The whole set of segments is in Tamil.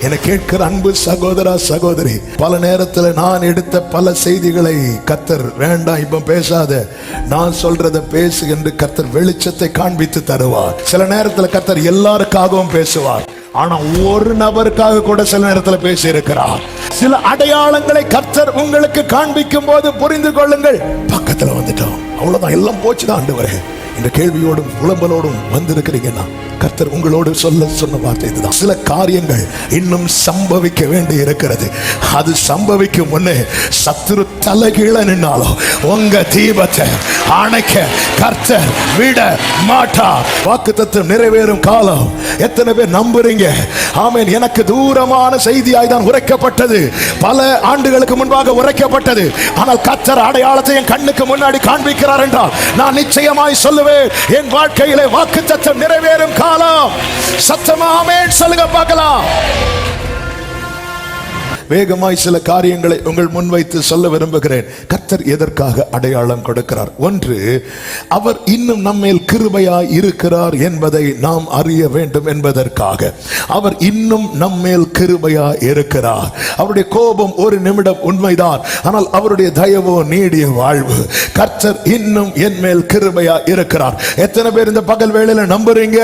என கேட்கிற அன்பு சகோதரா சகோதரி, பல நேரத்தில் நான் எடுத்த பல செய்திகளை கர்த்தர் வேண்டாம் இப்ப பேசாத, நான் சொல்றத பேசு என்று கர்த்தர் வெளிச்சத்தை காண்பித்து தருவார். சில நேரத்தில் கர்த்தர் எல்லாருக்காகவும் பேசுவார், ஆனா ஒரு நபருக்காக கூட சில நேரத்தில் பேசி இருக்கிறார். சில அடையாளங்களை கர்த்தர் உங்களுக்கு காண்பிக்கும் போது புரிந்து கொள்ளுங்கள், பக்கத்துல வந்துட்டோம், அவ்வளவுதான், எல்லாம் போச்சுதான் ஆண்டவரே. இந்த கேள்வியோடும் புலம்பலோடும் வந்திருக்கிறீங்கன்னா கர்த்தர் உங்களோடு சொன்ன வார்த்தை இதுதான். சில காரியங்கள் இன்னும் சம்பவிக்க வேண்டி இருக்கிறது. அது சம்பவிக்கும் முன்னே சத்துரு தலைகீழ நின்னாலும் உங்க தீபத்தை அணைக்க கர்த்தர் விட மாட்டார். வாக்குத்தத்தம் நிறைவேறும் காலம் எத்தனை பேர் நம்புறீங்க? ஆமென். எனக்கு தூரமான செய்தியாய் தான் உரைக்கப்பட்டது, பல ஆண்டுகளுக்கு முன்பாக உரைக்கப்பட்டது. ஆனால் கர்த்தர் அடையாளத்தை என் கண்ணுக்கு முன்னாடி காண்பிக்கிறார் என்றால் நான் நிச்சயமாய் சொல்லுவேன், என் வாழ்க்கையிலே வாக்குத்தத்தம் நிறைவேறும் காலம். சத்தமா ஆமென் சொல்லுங்க பார்க்கலாம். வேகமாய் சில காரியங்களை உங்கள் முன்வைத்து சொல்ல விரும்புகிறேன். கர்த்தர் எதற்காக அடையாளம் கொடுக்கிறார்? ஒன்று, அவர் இன்னும் நம்மேல் கிருபையாய் இருக்கிறார் என்பதை நாம் அறிய வேண்டும் என்பதற்காக. அவர் இன்னும் நம்மேல் கிருபையாய் இருக்கிறார். அவருடைய கோபம் ஒரு நிமிடம் உண்மைதான், ஆனால் அவருடைய தயவோ நீடிய வாழ்வு. கர்த்தர் இன்னும் என் மேல் கிருபையாய் இருக்கிறார். எத்தனை பேர் இந்த பகல் வேளையில நம்புறீங்க?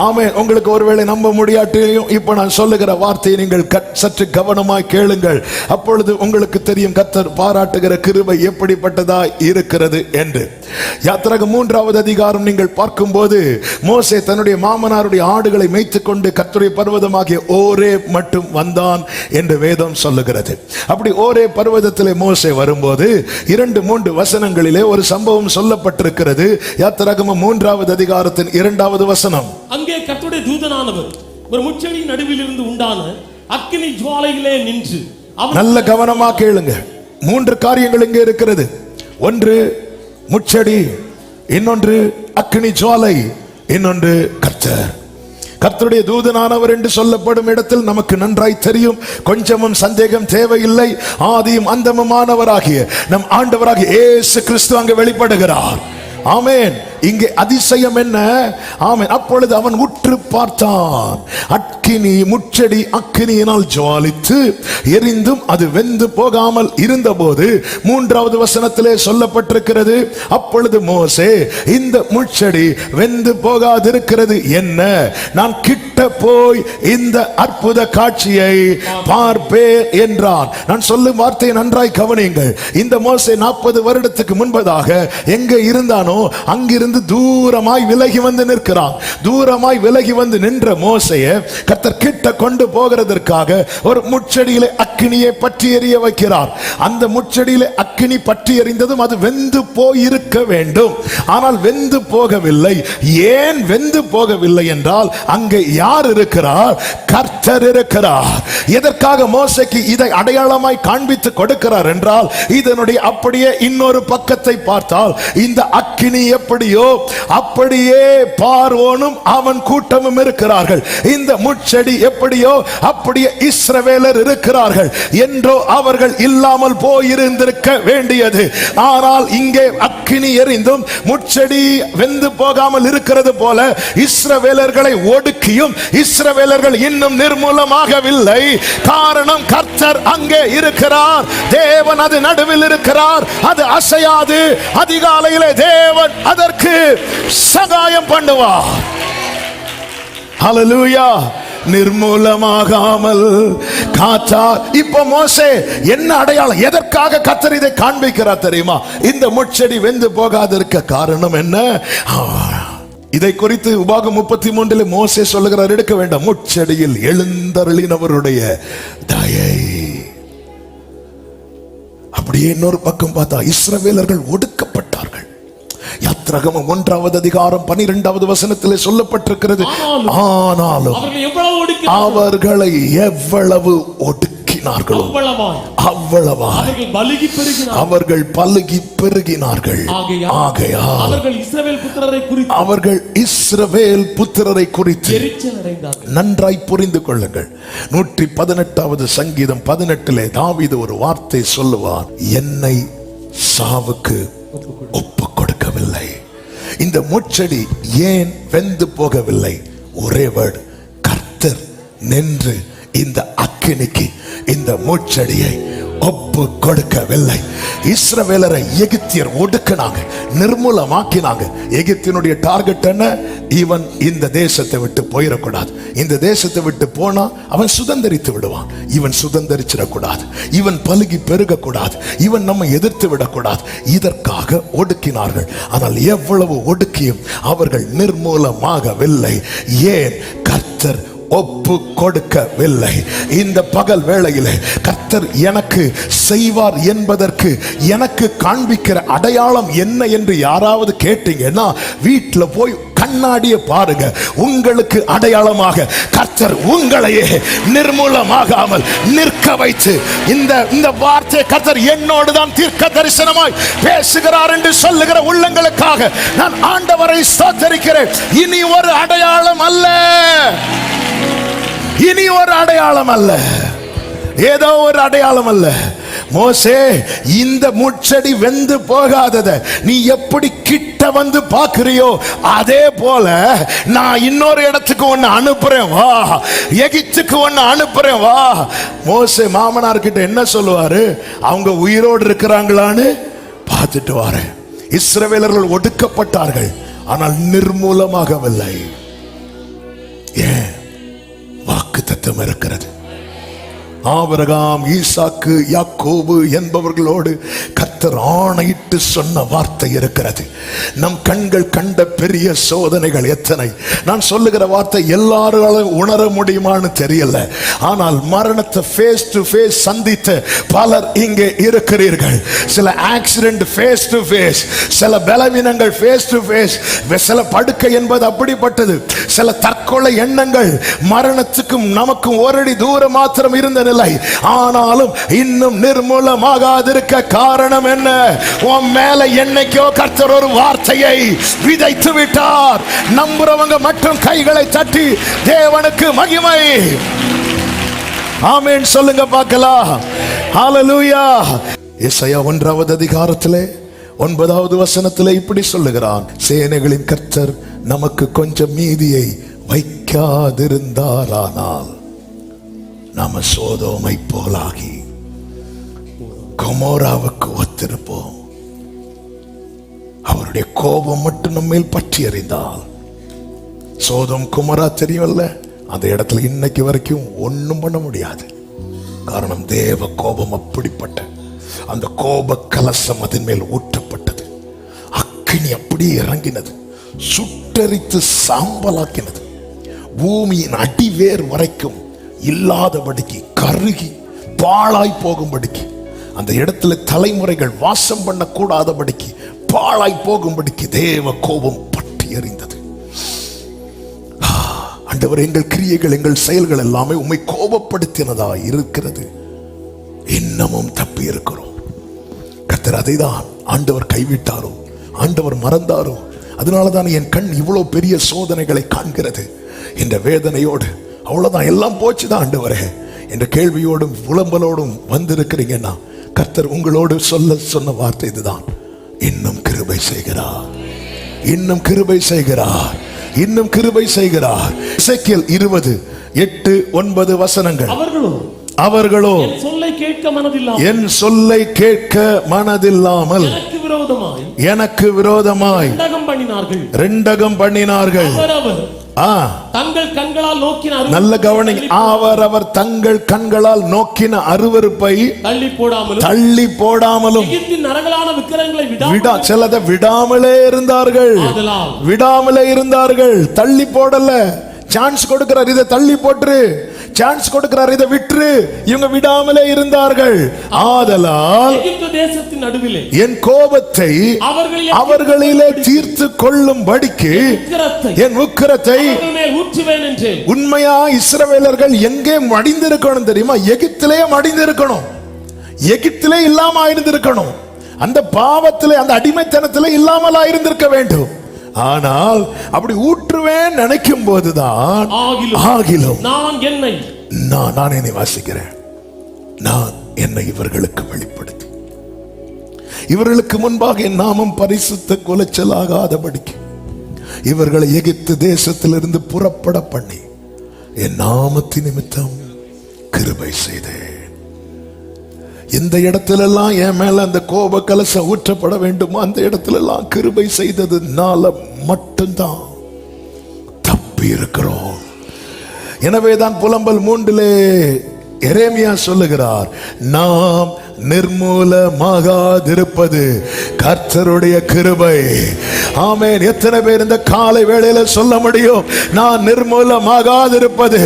ஆமென். உங்களுக்கு ஒருவேளை நம்ப முடியாட்டியும் இப்ப நான் சொல்லுகிற வார்த்தையை நீங்கள் சற்று கவனமாய் கேளுங்கள். அப்பொழுது உங்களுக்கு தெரியும் கர்த்தர் பாராட்டுகிற கிருபை எப்படிப்பட்டதா இருக்கிறது என்று. யாத்திராகமம் 3வது அதிகாரம் நீங்கள் பார்க்கும்போது மோசே தன்னுடைய மாமனாருடைய ஆடுகளை மேய்த்துக் கொண்டு கர்த்தருடைய பர்வதமாகிய ஓரேப் மட்டும் வந்தான் என்று வேதம் சொல்லுகிறது. அப்படி ஓரேப் பர்வதத்திலே மோசே வரும்போது 2-3 வசனங்களிலே ஒரு சம்பவம் சொல்லப்பட்டிருக்கிறது. யாத்திராகமம் 3வது அதிகாரத்தின் 2வது வசனம். அங்கே கர்த்தருடைய தூதனானவர் ஒரு முட்செடி நடுவில் இருந்து உண்டான அக்கினி ஜுவாலையிலே நின்று. நல்ல கவனமா கேளுங்க. 3 காரியங்கள் இங்கே இருக்கிறது. ஒன்று முட்செடி, இன்னொன்று அக்கினி ஜுவாலை, இன்னொன்று கர்த்தர். கர்த்தருடைய தூதனானவர் என்று சொல்லப்படும் இடத்தில் நமக்கு நன்றாய் தெரியும், கொஞ்சமும் சந்தேகம் தேவையில்லை, ஆதியும் அந்தமுமானவராகிய நம் ஆண்டவராகிய இயேசு கிறிஸ்து அங்கே வெளிப்படுகிறார். ஆமென். இங்கே அதிசயம் என்ன? ஆமென். அப்பொழுது அவன் உற்று பார்த்தான், அக்கினி முட்செடி அக்கினியினால் ஜுவாலித்து எரிந்தும் அது வெந்து போகாமல் இருந்தபோது 3வது வசனத்திலே சொல்லப்பட்டிருக்கிறது, அப்பொழுது மோசே இந்த முட்செடி வெந்து போகாதிருக்கிறது என்ன? நான் கிட்ட போய் இந்த அற்புத காட்சியை பார்ப்பேன் என்றான். நான் சொல்லும் வார்த்தையை நன்றாய் கவனியுங்கள். இந்த மோசே 40 வருடத்துக்கு முன்பதாக எங்கே இருந்தானோ அங்கிருந்து தூரமாய் விலகி வந்து நிற்கிறான். தூரமாய் விலகி வந்து நின்ற மோசையை கர்த்தர் கிட்ட கொண்டு போகிறதற்காக ஒரு முட்செடியிலே அக்கினியை பற்றி எரிய வைக்கிறார். அந்த முட்செடியிலே அக்கினி பற்றி எரிந்ததும் அது வெந்து போயிருக்க வேண்டும், ஆனால் வெந்து போகவில்லை. ஏன் வெந்து போகவில்லை என்றால் அங்கே யார் இருக்கிறார்? கர்த்தர் இருக்கிறார். எதற்காக மோசைக்கு இதை அடையாளமாய் காண்பித்து கொடுக்கிறார் என்றால், இதனுடைய அப்படியே இன்னொரு பக்கத்தை பார்த்தால் இந்த அக்கினி எப்படியோ அப்படியே பார்வோனும் அவன் கூட்டமும் இருக்கிறார்கள். இந்த முட்செடி எப்படியோ அப்படியே இஸ்ரவேலர் இருக்கிறார்கள். என்றோ அவர்கள் இல்லாமல் போயிருந்திருக்க வேண்டியது. ஆனால் இங்கே அக்கினி எரிந்தும் முட்செடி வெந்து போகாமல் இருக்கிறது போல இஸ்ரவேலர்களை ஒடுக்கியும் இஸ்ரவேலர்கள் இன்னும் நிர்மூலமாகவில்லை. காரணம் கர்த்தர் அங்கே இருக்கிறார். தேவன் அது நடுவில் இருக்கிறார். அது அசையாது. அதிகாலையிலே தேவன் அதற்கு சகாயம் பண்ணுவார். ஹல்லேலூயா. நிர்மூலமாகாமல் காத்தார். இப்ப மோசே என்ன அடையாளம்? எதற்காக கர்த்தர் இதை காண்பிக்கிறார் தெரியுமா? இந்த முட்செடி வெந்து போகாதிருக்க காரணம் என்ன? இதை குறித்து உபாகம் 33 மோசே சொல்லுகிறார், எடுக்க வேண்டாம், முட்செடியில் எழுந்தருளினவருடைய தயை. அப்படியே இன்னொரு பக்கம் பார்த்தா இஸ்ரவேலர்கள் ஒடுக்கப்பட்டார்கள். யாத்திராகமம் 1வது அதிகாரம் 12வது வசனத்திலே சொல்லப்பட்டிருக்கிறது, ஆனாலும் அவர்களை எவ்வளவு ஒடுக்கினார்களோ அவ்வளவாய் அவர்கள் பலுகி பெருகினார்கள். ஆகையால் அவர்கள் இஸ்ரவேல் புத்திரரை குறித்து நன்றாய் புரிந்து கொள்ளுங்கள். 118வது சங்கீதம் 18 தாவீது ஒரு வார்த்தை சொல்லுவார், என்னை சாவுக்கு ஒப்பு கொடுக்கவில்லை. இந்த முட்செடி ஏன் வெந்து போகவில்லை? ஒரே வேர்டு, கர்த்தர் நின்று இந்த அக்கினிக்கு இந்த முச்செடியை ஒப்பு கொடுக்கவில்லை. இஸ்ரவேலரை எகிப்தியர் ஒடுக்கினாங்க, நிர்மூலமாக்கினாங்க. எகிப்தியனுடைய டார்கெட் என்ன? இவன் இந்த தேசத்தை விட்டு போயிடக்கூடாது. இந்த தேசத்தை விட்டு போனா அவன் சுதந்திரித்து விடுவான். இவன் சுதந்திரிச்சிடக்கூடாது, இவன் பலுகி பெருகக்கூடாது, இவன் நம்ம எதிர்த்து விடக்கூடாது. இதற்காக ஒடுக்கினார்கள். ஆனால் எவ்வளவு ஒடுக்கியும் அவர்கள் நிர்மூலமாகவில்லை. ஏன்? கர்த்தர் ஒப்பு கொடுக்கவில்லை. இந்த பகல் வேளையிலே கர்த்தர் எனக்கு செய்வார் என்பதற்கு எனக்கு காண்பிக்கிற அடையாளம் என்ன என்று யாராவது கேட்டீங்கன்னா, வீட்டில் போய் கண்ணாடியை பாருங்க. உங்களுக்கு அடையாளமாக கர்த்தர் உங்களையே நிர்மூலமாகாமல் நிற்க வைத்து, இந்த வார்த்தை கர்த்தர் என்னோடு தான் தீர்க்க தரிசனமாய் பேசுகிறார் என்று சொல்லுகிற உள்ளங்களுக்காக நான் ஆண்டவரை ஸ்தோத்திரிக்கிறேன். இனி ஒரு அடையாளம் அல்ல, இனி ஒரு அடையாளம் அல்ல, ஏதோ ஒரு அடையாளம் அல்ல. மோசே, இந்த முட்செடி வெந்து போகாதத நீ எப்படி கிட்ட வந்து பாக்குறியோ, அதே போல நான் இன்னொரு இடத்துக்கு ஒன்னு அனுப்புறேன் வா, எகிப்துக்கு ஒன்னு அனுப்புறேன் வா. மோசே மாமனார் கிட்ட என்ன சொல்லுவாரு? அவங்க உயிரோடு இருக்கிறாங்களான்னு பார்த்துட்டு வாரேன். இஸ்ரவேலர்கள் ஒடுக்கப்பட்டார்கள், ஆனால் நிர்மூலமாகவில்லை. ஏன்? வாக்கு தத்தம் இருக்கிறது. ஆபிரகாம், ஈசாக்கு, யாக்கோபு என்பவர்களோடு கர்த்தர் ஆணையிட்டு சொன்ன வார்த்தை இருக்கிறது. நம் கண்கள் கண்ட பெரிய சோதனைகள் எத்தனை! நான் சொல்லுகிற வார்த்தை எல்லாராலும் உணர முடியுமான்னு தெரியல. ஆனால் மரணத்தை ஃபேஸ் டு ஃபேஸ் சந்தித்த பலர் இங்கே இருக்கிறீர்கள். சில ஆக்சிடென்ட் ஃபேஸ் டு ஃபேஸ், சில பலவீனங்கள் ஃபேஸ் டு ஃபேஸ், சில படுக்கை என்பது அப்படிப்பட்டது, சில தற்கொலை எண்ணங்கள் மரணத்துக்கும் நமக்கும் ஓரடி தூரம் மாத்திரம் இருந்த. ஆனாலும் இன்னும் நிர்மூலமாகாதிருக்க காரணம் என்ன? உன் மேல என்னைக்கோ கர்த்தர் ஒரு வார்த்தையை விதைத்து விட்டார். நம்புறவங்க மட்டும் கைகளை தட்டி தேவனுக்கு மகிமை. ஆமென் சொல்லுங்க பார்க்கலாம். ஹல்லேலூயா. எசாயா 1வது அதிகாரத்திலே 9வது வசனத்திலே இப்படி சொல்லுகிறான், சேனைகளின் கர்த்தர் நமக்கு கொஞ்சம் மீதியை வைக்காதிருந்தாரானால் நாம சோதோமை போலாகி கொமோராவுக்கு ஒத்திருப்போம். அவருடைய கோபம் மட்டும் நம்ம மேல் பற்றி எறிந்தால், சோதம் குமரா தெரியும்ல, அந்த இடத்துல இன்னைக்கு வரைக்கும் ஒண்ணும் பண்ண முடியாது. காரணம், தேவ கோபம் அப்படிப்பட்ட அந்த கோப கலசம் அதன் மேல் ஊற்றப்பட்டது. அக்கினி அப்படியே இறங்கினது, சுட்டரித்து சாம்பலாக்கினது. பூமியின் அடிவேர் வரைக்கும் இல்லாதபடிக்கு கருகி பாழாய் போகும்படிக்கு, அந்த இடத்துல தலைமுறைகள் வாசம் பண்ண கூடாதபடிக்கு பாழாய் போகும்படிக்கு தேவ கோபம் பற்றி எறிந்தது. ஆண்டவர், எங்கள் கிரியைகள் எங்கள் செயல்கள் எல்லாமே உம்மை கோபப்படுத்தினதா இருக்கிறது. இன்னமும் தப்பி இருக்கிறோம். கர்த்தர் அதை தான் ஆண்டவர் கைவிட்டாரோ, ஆண்டவர் மறந்தாரோ? அதனாலதான் என் கண் இவ்வளவு பெரிய சோதனைகளை காண்கிறது என்ற வேதனையோடு. அவ்வளவுதான், எல்லாம் போச்சுதான் ஆண்டவரே என்ற கேள்வியோடும் புலம்பலோடும் வந்திருக்கிறீங்கன்னா, கர்த்தர் உங்களோடு சொன்ன வார்த்தை இதுதான், இன்னும் கிருபை செய்கிறார், இன்னும் கிருபை செய்கிறார், இன்னும் கிருபை செய்கிறார். எசேக்கியேல் 20:8-9 வசனங்கள். அவர்களோ என் சொல்லை கேட்க மனதில்லாமல் எனக்கு விரோதமாய் ரெண்டகம் பண்ணினார்கள். தங்கள் கண்களால் நோக்கின, நல்ல கவனி, அவர் தங்கள் கண்களால் நோக்கின அருவருப்பை தள்ளி போடாமலும் சிலதை விடாமலே இருந்தார்கள். தள்ளி போடல, சான்ஸ் கொடுக்கிறார், இதை தள்ளி போட்டு, சான்ஸ் கொடுக்கிறார், இதை விட்டு. இவங்க விடாமலே இருந்தார்கள். ஆதலால் தேசத்தின் நடுவிலே என் கோபத்தை அவர்களிலே தீர்த்து கொள்ளும்படிக்கு என் உக்கிரத்தை ஊற்றுவேன் என்றேன். உண்மையா இஸ்ரவேலர்கள் எங்கே மடிந்திருக்கணும் தெரியுமா? எகிப்திலே மடிந்திருக்கணும், எகிப்திலே இல்லாம இருந்திருக்கணும், அந்த பாவத்திலே அந்த அடிமைத்தனத்திலே இல்லாமலா இருந்திருக்க வேண்டும். ஆனால் அப்படி ஊற்றுவேன் நினைக்கும் போதுதான் ஆகிலும் நான் என்னை வாசிக்கிறேன், நான் என்னை இவர்களுக்கு வெளிப்படுத்தி இவர்களுக்கு முன்பாக என் நாமம் பரிசுத்த குலைச்சலாகாதபடிக்கு இவர்களை எகிப்து தேசத்திலிருந்து புறப்பட பண்ணி என் நாமத்தின் நிமித்தம் கிருபை செய்தேன். இந்த இடத்திலெல்லாம் என் மேல அந்த கோப கலசம் ஊற்றப்பட வேண்டுமோ அந்த இடத்திலெல்லாம் கிருபை செய்ததுனால மட்டும்தான் தப்பி இருக்கிறோம். எனவேதான் புலம்பல் 3 எரேமியா சொல்லுகிறார், நாம் நிர்மூலமாகாதிருப்பது கர்த்தருடைய கிருபை. ஆமென். எத்தனை பேர் இந்த காலை வேளையில சொல்ல முடியும், நான் நிர்மூலமாகாதிருப்பது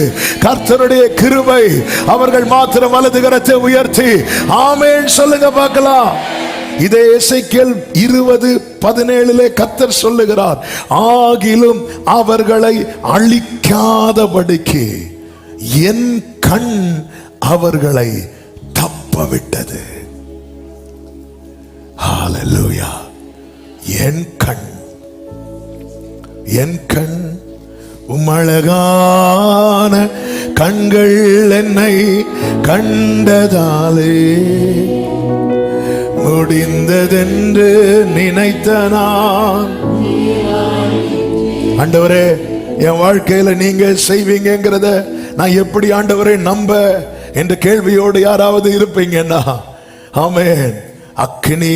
கர்த்தருடைய கிருபை? அவர்கள் மாத்திரம் வலது கரத்தை உயர்த்தி ஆமென் சொல்லுங்க பார்க்கலாம். இதே எசேக்கியேல் 20:17 கர்த்தர் சொல்லுகிறார், ஆகிலும் அவர்களை அழிக்காதபடிக்கு என் கண் அவர்களை தப்ப விட்டது. ஹல்லேலூயா. என் கண் உம்மழகான கண்கள் என்னை கண்டதாலே முடிந்ததென்று நினைத்த நான். ஆண்டவரே, என் வாழ்க்கையில நீங்க செய்வீங்கிறத நான் எப்படி ஆண்டவரை நம்ப என்ற கேள்வியோடு யாராவது இருப்பீங்கன்னா, ஆமென். அக்கினி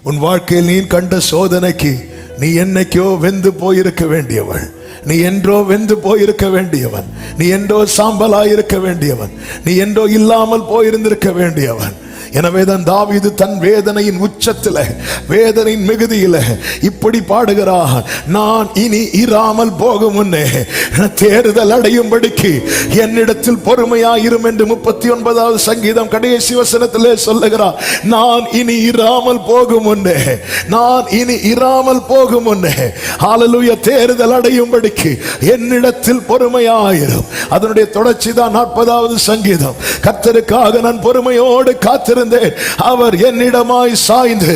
உன் வாழ்க்கையில் நீ கண்ட சோதனைக்கு நீ என்னைக்கோ வெந்து போயிருக்க வேண்டியவள், நீ என்றோ வெந்து போயிருக்க வேண்டியவன், நீ என்றோ சாம்பலாயிருக்க வேண்டியவன், நீ என்றோ இல்லாமல் போயிருந்திருக்க வேண்டியவன். எனவேதான் தாவீது தன் வேதனையின் உச்சத்தில், வேதனையின் மிகுதியில் இப்படி பாடுகிறார், நான் இனி இராமல் போகும் முன்னே தேறுதல் அடையும்படிக்கு என்னிடத்தில் பொறுமையாயிரும் என்று 39வது சங்கீதம் கடைசி வசனத்திலே சொல்லுகிறார். நான் இனி இராமல் போகும் முன்னே, நான் இனி இராமல் போகும் முன்னே, ஹல்லேலூயா, தேறுதல் அடையும்படிக்கு என்னிடத்தில் பொறுமையாயிரும். அதனுடைய தொடர்ச்சி தான் 40வது சங்கீதம். கர்த்தருக்காக நான் பொறுமையோடு காத்திருந்தேன், அவர் என்னிடமாய் சாய்ந்து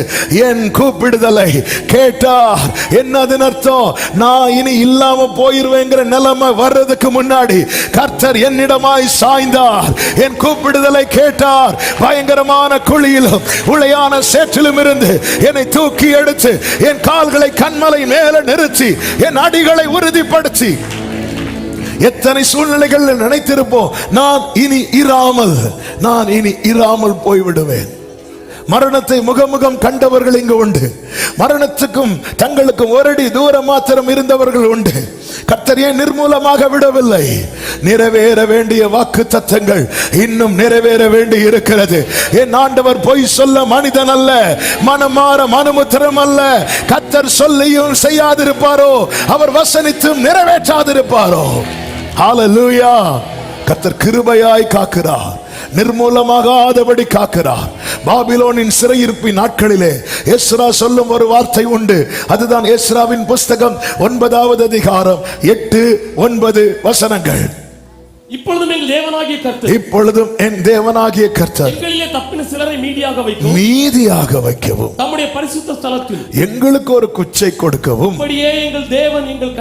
என் கூப்பிடுதலை கேட்டார். என்னது அர்த்தம்? நான் இனி இல்லாம போயிருவேங்கிற நிலைமை வர்றதுக்கு முன்னாடி கர்த்தர் என்னிடமாய் சாய்ந்தார், என் கூப்பிடுதலை கேட்டார். பயங்கரமான குழியிலும் உளையான சேற்றிலும் இருந்து என்னை தூக்கி எடுத்து என் கால்களை கண்மலை மேல நிறுத்தி என் அடிகளை உறுதிப்படுத்தி, எத்தனை சூழ்நிலைகள் நினைத்திருப்போம், நான் இனி இராமல் போய்விடுவேன். மரணத்தை முகமுகம் கண்டவர்கள் இங்கு உண்டு, மரணத்துக்கும் தங்களுக்கும் ஒரு அடி தூரம் மாத்திரம் இருந்தவர்கள் உண்டு. கர்த்தர் ஏன் நிர்மூலமாக விடவில்லை? நிறைவேற வேண்டிய வாக்கு தத்தங்கள் இன்னும் நிறைவேற வேண்டி இருக்கிறது. என் ஆண்டவர் பொய் சொல்ல மனிதன் அல்ல, மனமாற மனுமுத்திரம் அல்ல. கர்த்தர் சொல்லியும் செய்யாதிருப்பாரோ, அவர் வசனித்தும் நிறைவேற்றாதிருப்பாரோ? ஹல்லேலூயா. கர்த்தர் கிருபையாய் காக்கிறார், நிர்மூலமாகாதபடி காக்கிறார். பாபிலோனின் சிறையிருப்பின் நாட்களிலே எஸ்ரா சொல்லும் ஒரு வார்த்தை உண்டு. அதுதான் எஸ்ராவின் புஸ்தகம் 9வது அதிகாரம் 8-9 வசனங்கள். இப்பொழுதும் என் தேவனாகிய கர்த்தர், இப்பொழுதும் என் தேவனாகிய கர்த்தர் எங்களிலே தப்பின சிலரை மீதியாக வைக்கவும் தம்முடைய பரிசுத்த ஸ்தலத்தில் எங்களுக்கு ஒரு குச்சை கொடுக்கவும், அப்படியே எங்கள் தேவன் எங்கள்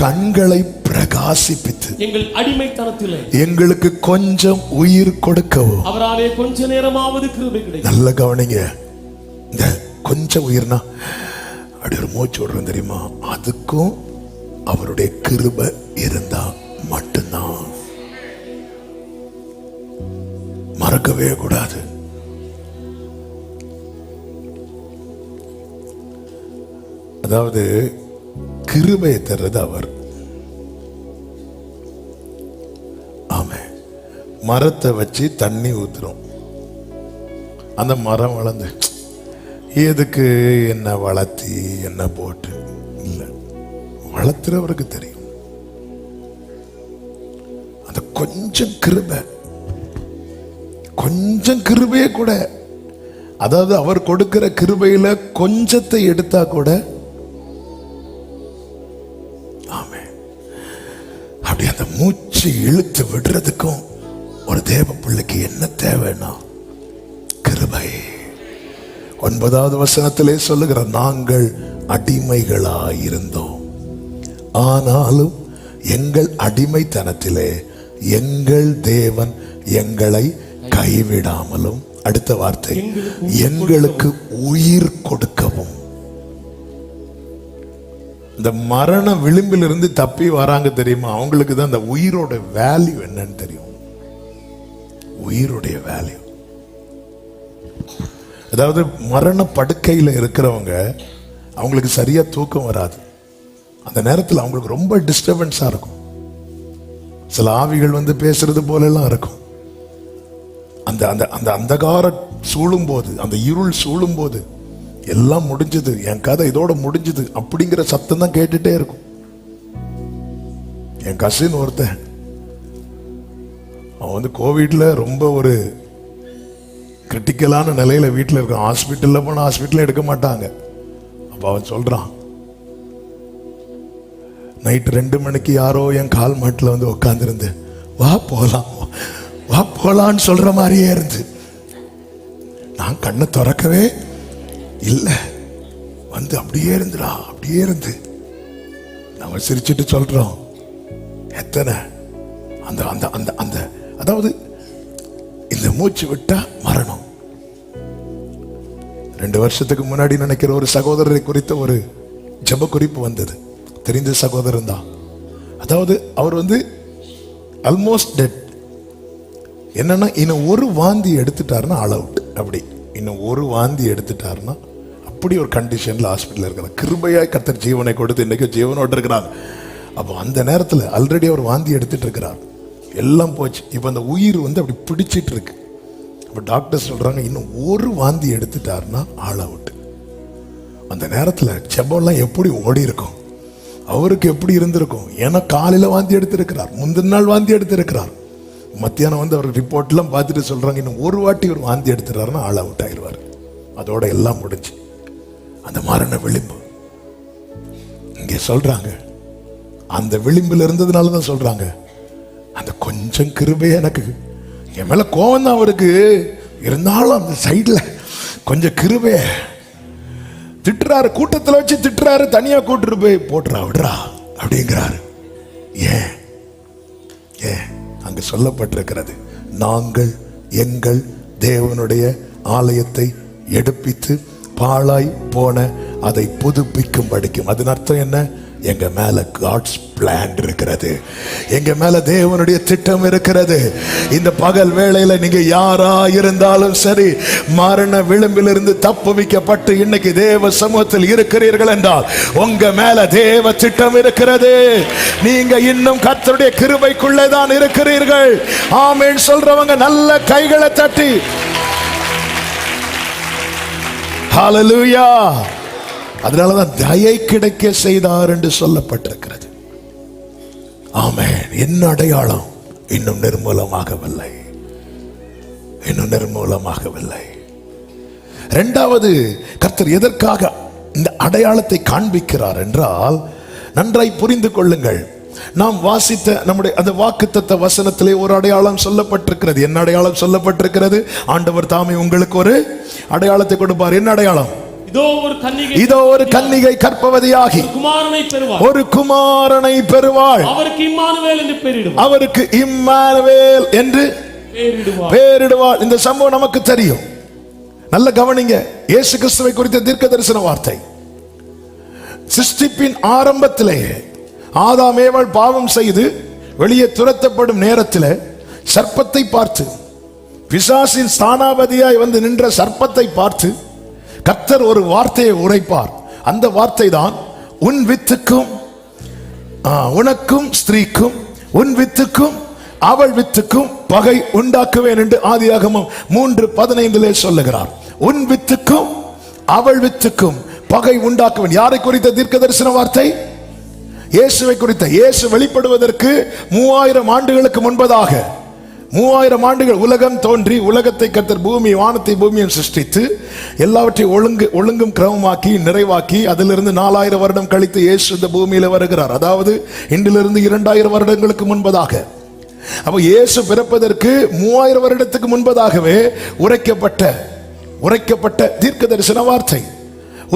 கண்களை பிரகாசிப்பித்து எங்கள் அடிமைத்தனத்திலே எங்களுக்கு கொஞ்சம் உயிர் கொடுக்கவும் அவராலே கொஞ்ச நேரமாவது கிருபை கிடைக்கும். நல்ல கவனிங்க, இந்த கொஞ்சம் உயிர்னா அப்படி ஒரு மூச்சு விடுறோம் தெரியுமா, அதுக்கும் அவருடைய கிருபை இருந்தா மட்டும்தான். மறக்கவே கூடாது. அதாவது கிருபையை தர்றது அவர். ஆமே, மரத்தை வச்சு தண்ணி ஊத்துறோம், அந்த மரம் வளர்ந்து எதுக்கு என்ன வளர்த்தி என்ன போட்டு இல்லை, வளர்த்துறவருக்கு தெரியும். அந்த கொஞ்சம் கிருபையே கூட, அதாவது அவர் கொடுக்கிற கிருபையில கொஞ்சத்தை எடுத்தா கூட, ஆமே, அப்படி அந்த மூச்சு இழுத்து விடுறதுக்கும் ஒரு தேவ பிள்ளைக்கு என்ன தேவைன்னா கிருபை. 9வது வசனத்திலே சொல்லுகிற, நாங்கள் அடிமைகளாயிருந்தோம், ஆனாலும் எங்கள் அடிமைத்தனத்திலே எங்கள் தேவன் எங்களை கைவிடாமலும், அடுத்த வார்த்தை, எங்களுக்கு உயிர் கொடுக்கவும். இந்த மரண விளிம்பிலிருந்து தப்பி வராங்க தெரியுமா, அவங்களுக்கு தான் அந்த உயிரோட வேல்யூ என்னன்னு தெரியும். உயிருடைய வேல்யூ. அதாவது மரண படுக்கையில் இருக்கிறவங்க அவங்களுக்கு சரியா தூக்கம் வராது. அந்த நேரத்தில் அவங்களுக்கு ரொம்ப டிஸ்டர்பன்ஸா இருக்கும். சில ஆவிகள் வந்து பேசுறது போல எல்லாம் இருக்கும். அந்த அந்த அந்த அந்தகார சூழும் போது, அந்த இருள் சூழும் போது, எல்லாம் முடிஞ்சது, என் கதை இதோட முடிஞ்சது அப்படிங்கிற சத்தம் தான் கேட்டுட்டே இருக்கும். என் கசின் ஒருத்தன், அவன் வந்து கோவிட்ல ரொம்ப ஒரு கிரிட்டிக்கலான நிலையில வீட்டில் இருக்கான். ஹாஸ்பிட்டல்ல போனா ஹாஸ்பிட்டல் எடுக்க மாட்டாங்க. அப்ப அவன் சொல்றான், நைட் 2 மணிக்கு யாரோ என் கால் மாட்டில் வந்து உட்காந்துருந்து வா போலாம் வா போலான்னு சொல்ற மாதிரியே இருந்து, நான் கண்ணை திறக்கவே இல்லை, வந்து அப்படியே இருந்துடா, அப்படியே இருந்து. நம்ம சிரிச்சுட்டு சொல்றோம், எத்தனை அந்த அந்த அந்த அந்த அதாவது இந்த மூச்சு விட்டா மரணம். 2 வருஷத்துக்கு முன்னாடி நினைக்கிற ஒரு சகோதரரை குறித்த ஒரு ஜெப குறிப்பு வந்தது. தெரிந்த சகோதரன் தான். அதாவது அவர் வந்து ஆல்மோஸ்ட் டெட். என்னன்னா இன்னும் ஒரு வாந்தி எடுத்துட்டாருன்னா ஆல் அவுட். அப்படி இன்னும் ஒரு வாந்தி எடுத்துட்டாருன்னா அப்படி ஒரு கண்டிஷன்ல ஹாஸ்பிட்டல் இருக்கிறார். கிருபையாய் கர்த்தர் ஜீவனை கொடுத்து இன்னைக்கு ஜீவனோடு இருக்கிறாங்க. அப்போ அந்த நேரத்தில் ஆல்ரெடி அவர் வாந்தி எடுத்துட்டு இருக்கிறார். எல்லாம் போச்சு. இப்போ அந்த உயிர் வந்து அப்படி பிடிச்சிட்டு இருக்கு. அப்போ டாக்டர் சொல்றாங்க, இன்னும் ஒரு வாந்தி எடுத்துட்டாருன்னா ஆல் அவுட். அந்த நேரத்தில் செபம்லாம் எப்படி ஓடி இருக்கும், அவருக்கு எப்படி இருந்திருக்கும். ஏன்னா காலையில வாந்தி எடுத்திருக்கிறார், முந்தின நாள் வாந்தி எடுத்திருக்கிறார். மத்தியானம் வந்து அவர் ரிப்போர்ட்லாம் பார்த்துட்டு சொல்றாங்க, இன்னும் ஒரு வாட்டி ஒரு வாந்தி எடுத்துறாருன்னா ஆல் அவுட் ஆயிடுவார். அதோட எல்லாம் முடிஞ்சு. அந்த மரண விளிம்பு இங்கே சொல்றாங்க. அந்த விளிம்பில் இருந்ததுனால தான் சொல்றாங்க, அந்த கொஞ்சம் கிருபை எனக்கு, என் மேல கோவம் தான் அவருக்கு இருந்தாலும் அந்த சைட்ல கொஞ்சம் கிருபை. திட்டுறாரு, கூட்டத்தில் வச்சு திட்டுறாரு, தனியா கூட்டுட்டு போய் போட்டுறா விடுறா அப்படிங்கிறாரு. ஏன் ஏன் அங்க சொல்லப்பட்டிருக்கிறது, நாங்கள் எங்கள் தேவனுடைய ஆலயத்தை எடுப்பித்து பாழாய் போன அதை புதுப்பிக்கும் படிக்கும். அதன் அர்த்தம் என்ன? எங்க மேல காட்ஸ் பிளான் இருக்கிறது, எங்க மேல தேவனுடைய திட்டம் இருக்கிறது. இந்த பகல் வேளையில நீங்க யாரா இருந்தாலும் சரி, மரண விளிம்பிலிருந்து தப்புவிக்கப்பட்டு இன்னைக்கு தேவ சமூகத்தில் இருக்கிறீர்கள் என்றால் உங்க மேல தேவ திட்டம் இருக்கிறது. நீங்க இன்னும் கர்த்தருடைய கிருபைக்குள்ளே தான் இருக்கிறீர்கள். ஆமென் சொல்றவங்க நல்ல கைகளை தட்டி ஹல்லேலூயா. அதனாலதான் தயை கிடைக்க செய்தார் என்று சொல்லப்பட்டிருக்கிறது. ஆமென். என்ன அடையாளம்? இன்னும் நிர்மூலமாகவில்லை, இன்னும் நிர்மூலமாகவில்லை. இரண்டாவது, கர்த்தர் எதற்காக இந்த அடையாளத்தை காண்பிக்கிறார் என்றால், நன்றாய் புரிந்து கொள்ளுங்கள். நாம் வாசித்த நம்முடைய அந்த வாக்குத்தத்த வசனத்திலே ஒரு அடையாளம் சொல்லப்பட்டிருக்கிறது. என்ன அடையாளம் சொல்லப்பட்டிருக்கிறது? ஆண்டவர் தாமே உங்களுக்கு ஒரு அடையாளத்தை கொடுப்பார். என்ன அடையாளம்? இதோ ஒரு கன்னிகை கர்ப்பவதியாகி ஒரு குமாரனை பெறுவாள். அவருக்கு இம்மானுவேல் என்று பெயரிடுவாள். இந்த சம்பவம் நமக்கு தெரியும். நல்ல கவனிங்க. இயேசு கிறிஸ்துவை குறித்த தீர்க்க தரிசன வார்த்தை. சிருஷ்டிப்பின் ஆரம்பத்திலே ஆதாம் ஏவாள் பாவம் செய்து வெளியே துரத்தப்படும் நேரத்தில் சர்ப்பத்தை பார்த்து, பிசாசின் ஸ்தானாபதியாய் வந்து நின்ற சர்ப்பத்தை பார்த்து கர்த்தர் ஒரு வார்த்தையை உரைப்பார். அந்த வார்த்தை தான், உன் வித்துக்கும் உனக்கும் ஸ்திரீக்கும் உன் வித்துக்கும் அவள் வித்துக்கும் பகை உண்டாக்குவேன் என்று ஆதியாகமம் 3:15 சொல்லுகிறார். உன் வித்துக்கும் அவள் வித்துக்கும் பகை உண்டாக்குவேன். யாரை குறித்த தீர்க்க தரிசன வார்த்தை? இயேசுவை குறித்த. இயேசு வெளிப்படுவதற்கு 3000 ஆண்டுகளுக்கு முன்பதாக, 3000 ஆண்டுகள் உலகம் தோன்றி, உலகத்தை கர்த்தர் பூமி வானத்தை பூமியும் சிருஷ்டித்து எல்லாவற்றையும் ஒழுங்கும் கிரமமாக்கி நிறைவாக்கி, அதிலிருந்து 4000 வருடம் கழித்து இயேசு இந்த பூமியில வருகிறார். அதாவது இன்றிலிருந்து 2000 வருடங்களுக்கு முன்பதாக. அப்ப இயேசு பிறப்பதற்கு 3000 வருடத்துக்கு முன்பதாகவே உரைக்கப்பட்ட தீர்க்க தரிசன வார்த்தை.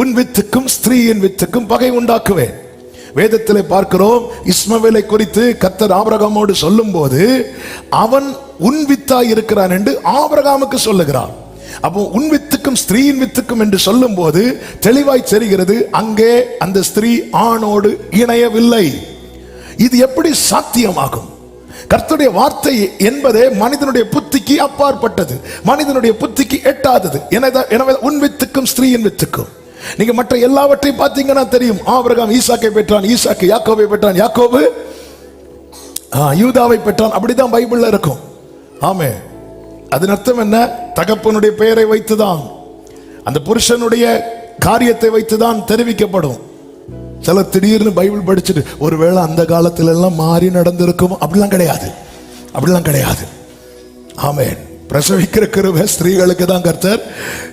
உன் வித்துக்கும் ஸ்திரீயின் வித்துக்கும் பகை உண்டாக்குவேன். வேதத்திலே பார்க்கிறோம், இஸ்மவேலை குறித்து கர்த்தர் ஆபிரகாமோடு சொல்லும் போது அவன் உன் வித்தாய் இருக்கிறான் என்று ஆபிரகாமுக்கு சொல்லுகிறார். அப்போ உன் வித்துக்கும் ஸ்திரீயின் வித்துக்கும் என்று சொல்லும் போது தெளிவாய் தெரிகிறது, அங்கே அந்த ஸ்திரீ ஆணோடு இணையவில்லை. இது எப்படி சாத்தியமாகும்? கர்த்தருடைய வார்த்தை என்பதே மனிதனுடைய புத்திக்கு அப்பாற்பட்டது, மனிதனுடைய புத்திக்கு எட்டாதது. எனவே உன் வித்துக்கும் ஸ்திரீயின் வித்துக்கும். நீங்க மற்ற எல்லாவற்றையும் பார்த்தீங்கன்னா தெரியும். ஆபிரகாம் ஈசாக்கை பெற்றான், ஈசாக்கு யாக்கோபை பெற்றான், யாக்கோபு யூதாவை பெற்றான். அப்படிதான் பைபிள்ல இருக்கும். ஆமே. அதன் அர்த்தம் என்ன? தகப்பனுடைய பெயரை வைத்துதான், அந்த புருஷனுடைய காரியத்தை வைத்துதான் தெரிவிக்கப்படும். சில திடீர்னு பைபிள் படிச்சுட்டு ஒருவேளை அந்த காலத்துல எல்லாம் மாறி நடந்திருக்கும், அப்படிலாம் கிடையாது, அப்படிலாம் கிடையாது. ஆமென். பிரசவிக்கிற கிருபை ஸ்திரீகளுக்கு தான் கர்த்தர்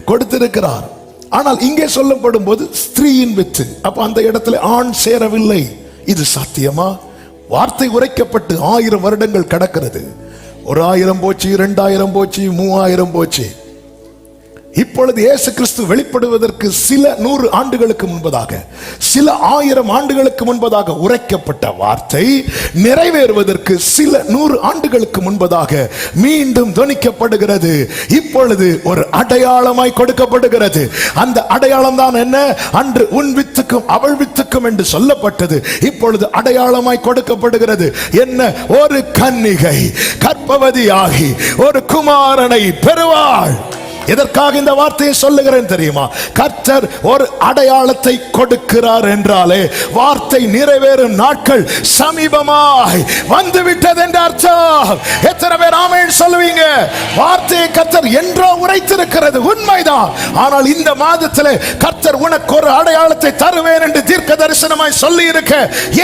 கொடுத்திருக்கிறார். ஆனால் இங்கே சொல்லப்படும் போது ஸ்திரீயின் வித்து. அப்ப அந்த இடத்துல ஆண் சேரவில்லை. இது சாத்தியமா? வார்த்தை உரைக்கப்பட்டு 1000 வருடங்கள் கடக்கிறது. 1000 போச்சு, 2000 போச்சு, 3000 போச்சு. இப்பொழுது இயேசு கிறிஸ்து வெளிப்படுவதற்கு சில 100 ஆண்டுகளுக்கு முன்பதாக, சில 1000 ஆண்டுகளுக்கு முன்பதாக உரைக்கப்பட்ட வார்த்தை நிறைவேறுவதற்கு சில 100 ஆண்டுகளுக்கு முன்பதாக மீண்டும் துணிக்கப்படுகிறது. இப்பொழுது ஒரு அடையாளமாய் கொடுக்கப்படுகிறது. அந்த அடையாளம் தான் என்ன? அன்று உன் வித்துக்கும் அவள் வித்துக்கும் என்று சொல்லப்பட்டது இப்பொழுது அடையாளமாய் கொடுக்கப்படுகிறது. என்ன? ஒரு கன்னிகை கர்ப்பவதியாகி ஒரு குமாரனை பெறுவாள். எதற்காக இந்த வார்த்தையை சொல்லுகிறேன் தெரியுமா? கர்த்தர் ஒரு அடையாளத்தை கொடுக்கிறார் என்றாலே வார்த்தை நிறைவேறும் நாட்கள் சமீபமாய் வந்துவிட்டது என்று அர்த்தம். எத்தனை பேர் ஆமென் சொல்லுவீங்க? வார்த்தையை கர்த்தர் என்றோ உரைத்திருக்கிறது, உண்மைதான். ஆனால் இந்த மாதத்திலே கர்த்தர் உனக்கு ஒரு அடையாளத்தை தருவேன் என்று தீர்க்க தரிசனமாய் சொல்லி இருக்க,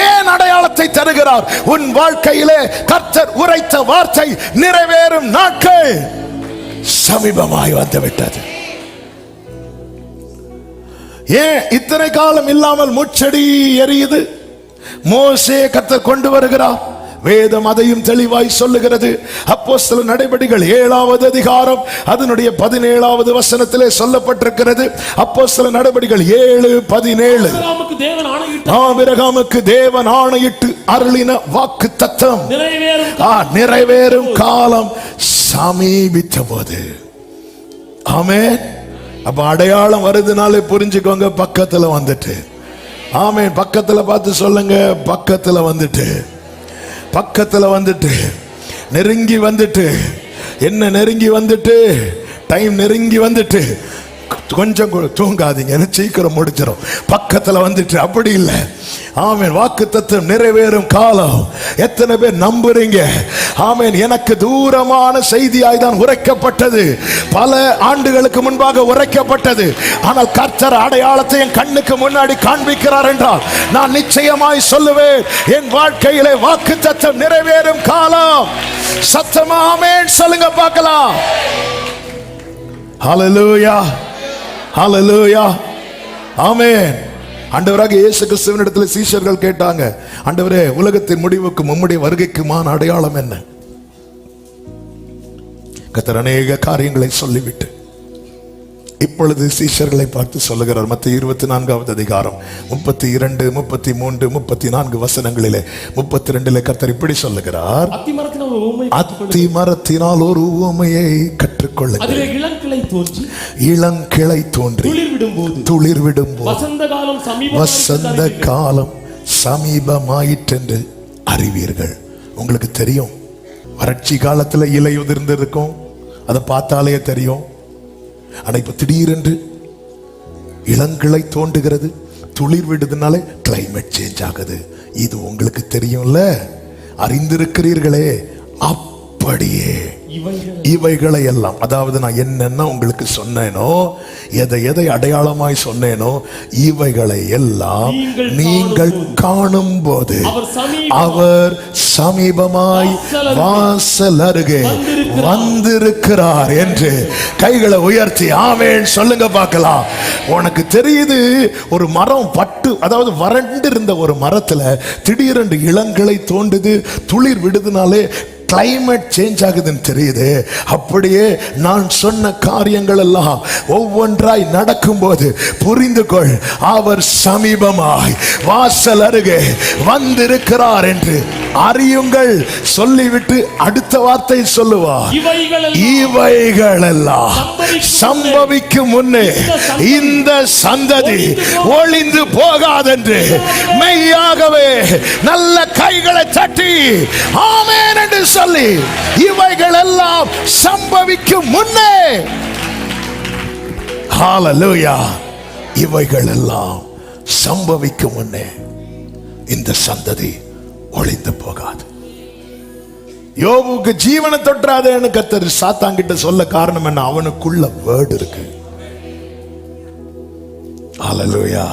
ஏன் அடையாளத்தை தருகிறார்? உன் வாழ்க்கையிலே கர்த்தர் உரைத்த வார்த்தை நிறைவேறும் நாட்கள் சமீபமாய் வந்துவிட்டது. ஏன் இத்தனை காலம் இல்லாமல் முச்செடி எரியுது? மோசே கர்த்தர் கொண்டு வருகிறார். வேதம் அதையும் தெளிவாய் சொல்லுகிறது. அப்போஸ்தலர் நடபடிகள் 7வது அதிகாரம் அதனுடைய 17வது வசனத்திலே சொல்லப்பட்டிருக்கிறது. அப்போஸ்தலர் நடபடிகள் 7:17. ஆபிரகாமுக்கு தேவன் ஆணையிட்டு அருளின வாக்கு தத்தம் நிறைவேறும் காலம் சமீபித்த போது. ஆமென். அப்ப அடையாளம் வருதுனாலே புரிஞ்சுக்கோங்க, பக்கத்துல வந்துட்டு. ஆமென். பக்கத்துல பார்த்து சொல்லுங்க, பக்கத்துல வந்துட்டு, பக்கத்துல வந்துட்டு, நெருங்கி வந்துட்டு. என்ன நெருங்கி வந்துட்டு? டைம் நெருங்கி வந்துட்டு. கொஞ்சம் தூங்காதீங்க, சீக்கிரம் முடிச்சிடும். பக்கத்துல வந்துட்டு. அப்படி இல்லை. ஆமென். வாக்குத்தத்தம் நிறைவேறும் காலம். எத்தனை பேர் நம்புறீங்க? ஆமென். எனக்கு தூரமான செய்தியாய் தான் உரைக்கப்பட்டது, பல ஆண்டுகளுக்கு முன்பாக உரைக்கப்பட்டது. ஆனால் கர்த்தர் அடையாளத்தை என் கண்ணுக்கு முன்னாடி காண்பிக்கிறார் என்றால் நான் நிச்சயமாய் சொல்லுவேன், என் வாழ்க்கையிலே வாக்குத்தத்தம் நிறைவேறும் காலம். சத்தமா ஆமென் சொல்லுங்க பார்க்கலாம். ஹல்லேலூயா, ஹல்லேலூயா, ஆமென். ஆண்டவராக இயேசு கிறிஸ்துவினிடத்தில் சீஷர்கள் கேட்டாங்க, ஆண்டவரே, உலகத்தின் முடிவுக்கும் உம்முடைய வருகைக்குமான அடையாளம் என்ன? கர்த்தர் அநேக காரியங்களை சொல்லிவிட்டு இப்பொழுது சீஷர்களை பார்த்து சொல்லுகிறார். மத்தேயு 24வது அதிகாரம் 32, 33, 34 வசனங்களிலே 32 கர்த்தர் இப்படி சொல்லுகிறார். அத்தி மரத்தினால் ஒரு உவமையை கற்றுக்கொள்ளுங்கள். இளங்கிளை தோன்றி துளிர்விடும் போது வசந்த காலம் சமீபமாயிற்றென்று அறிவீர்கள். உங்களுக்கு தெரியும், வறட்சி காலத்துல இலை உதிர்ந்து இருக்கும், அதை பார்த்தாலே தெரியும். ஆனா இப்ப திடீரென்று இளங்கிளை தோன்றுகிறது, துளிர் விடுதுனாலே கிளைமேட் சேஞ்ச் ஆகுது. இது உங்களுக்கு தெரியும்ல, அறிந்திருக்கிறீர்களே. அப்படியே இவைகளை எல்லாம், அதாவது நான் என்னென்ன உங்களுக்கு சொன்னேனோ, எதை அடையாளமாய் சொன்னேனோ, இவைகளை எல்லாம் நீங்கள் காணும் போது அவர் சமீபமாய் வாசல் அருகே வந்திருக்கிறார் என்று கைகளை உயர்த்தி ஆமென் சொல்லுங்க பார்க்கலாம். உனக்கு தெரியுது, ஒரு மரம் பட்டு, அதாவது வறண்டு இருந்த ஒரு மரத்துல திடீரென்று இளங்கிளை தோன்றுது, துளிர் விடுதுனாலே கிளைமேட் சேஞ்ச் ஆகுதுன்னு தெரியுது. அப்படியே நான் சொன்ன காரியங்கள் எல்லாம் ஒவ்வொன்றாய் நடக்கும் போது புரிந்து கொள், அவர் சமீபமாய் வாசல் அருகே வந்திருக்கிறார் என்று அறியுங்கள். சொல்லிவிட்டு அடுத்த வார்த்தை சொல்லுவார், இவைகளெல்லாம் இவைகளெல்லாம் சம்பவிக்கும் முன்னே இந்த சந்ததி ஒளிந்து போகாதென்று மெய்யாகவே நல்ல கைகளை தட்டி ஆமென் என்று சொல்லி இவைகளெல்லாம் சம்பவிக்கும் முன்னே, ஹalleluya, இவைகளெல்லாம் சம்பவிக்கும் முன்னே இந்த சந்ததி ஒளிந்து போகாது. யோபுக்கு ஜீவனை தொற்றாதேன்னு கர்த்தர் சாத்தான்கிட்ட சொல்ல காரணம் என்ன? அவனுக்குள்ள வேர்ட் இருக்கு. ஹalleluya,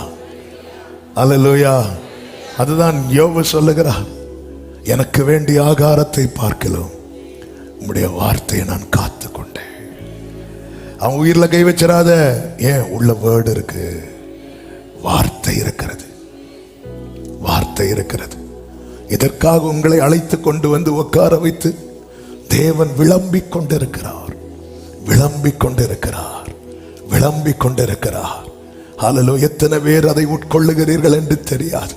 ஹalleluya. அதுதான் யோபு சொல்லுகிறார், எனக்கு வேண்டிய ஆகாரத்தை பார்க்கலாம் உம்முடைய வார்த்தையை நான் காத்து கொண்டேன். அவன் உயிரில் கை வச்சிடாத, ஏன் உள்ள வேர்டு இருக்கு, வார்த்தை இருக்கிறது, வார்த்தை இருக்கிறது. இதற்காக உங்களை அழைத்து கொண்டு வந்து உட்கார வைத்து தேவன் விளம்பிக் கொண்டிருக்கிறார், விளம்பிக் கொண்டிருக்கிறார், விளம்பிக் கொண்டிருக்கிறார். ஹalleluya. எத்தனை பேர் அதை உட்கொள்ளுகிறீர்கள் என்று தெரியாது,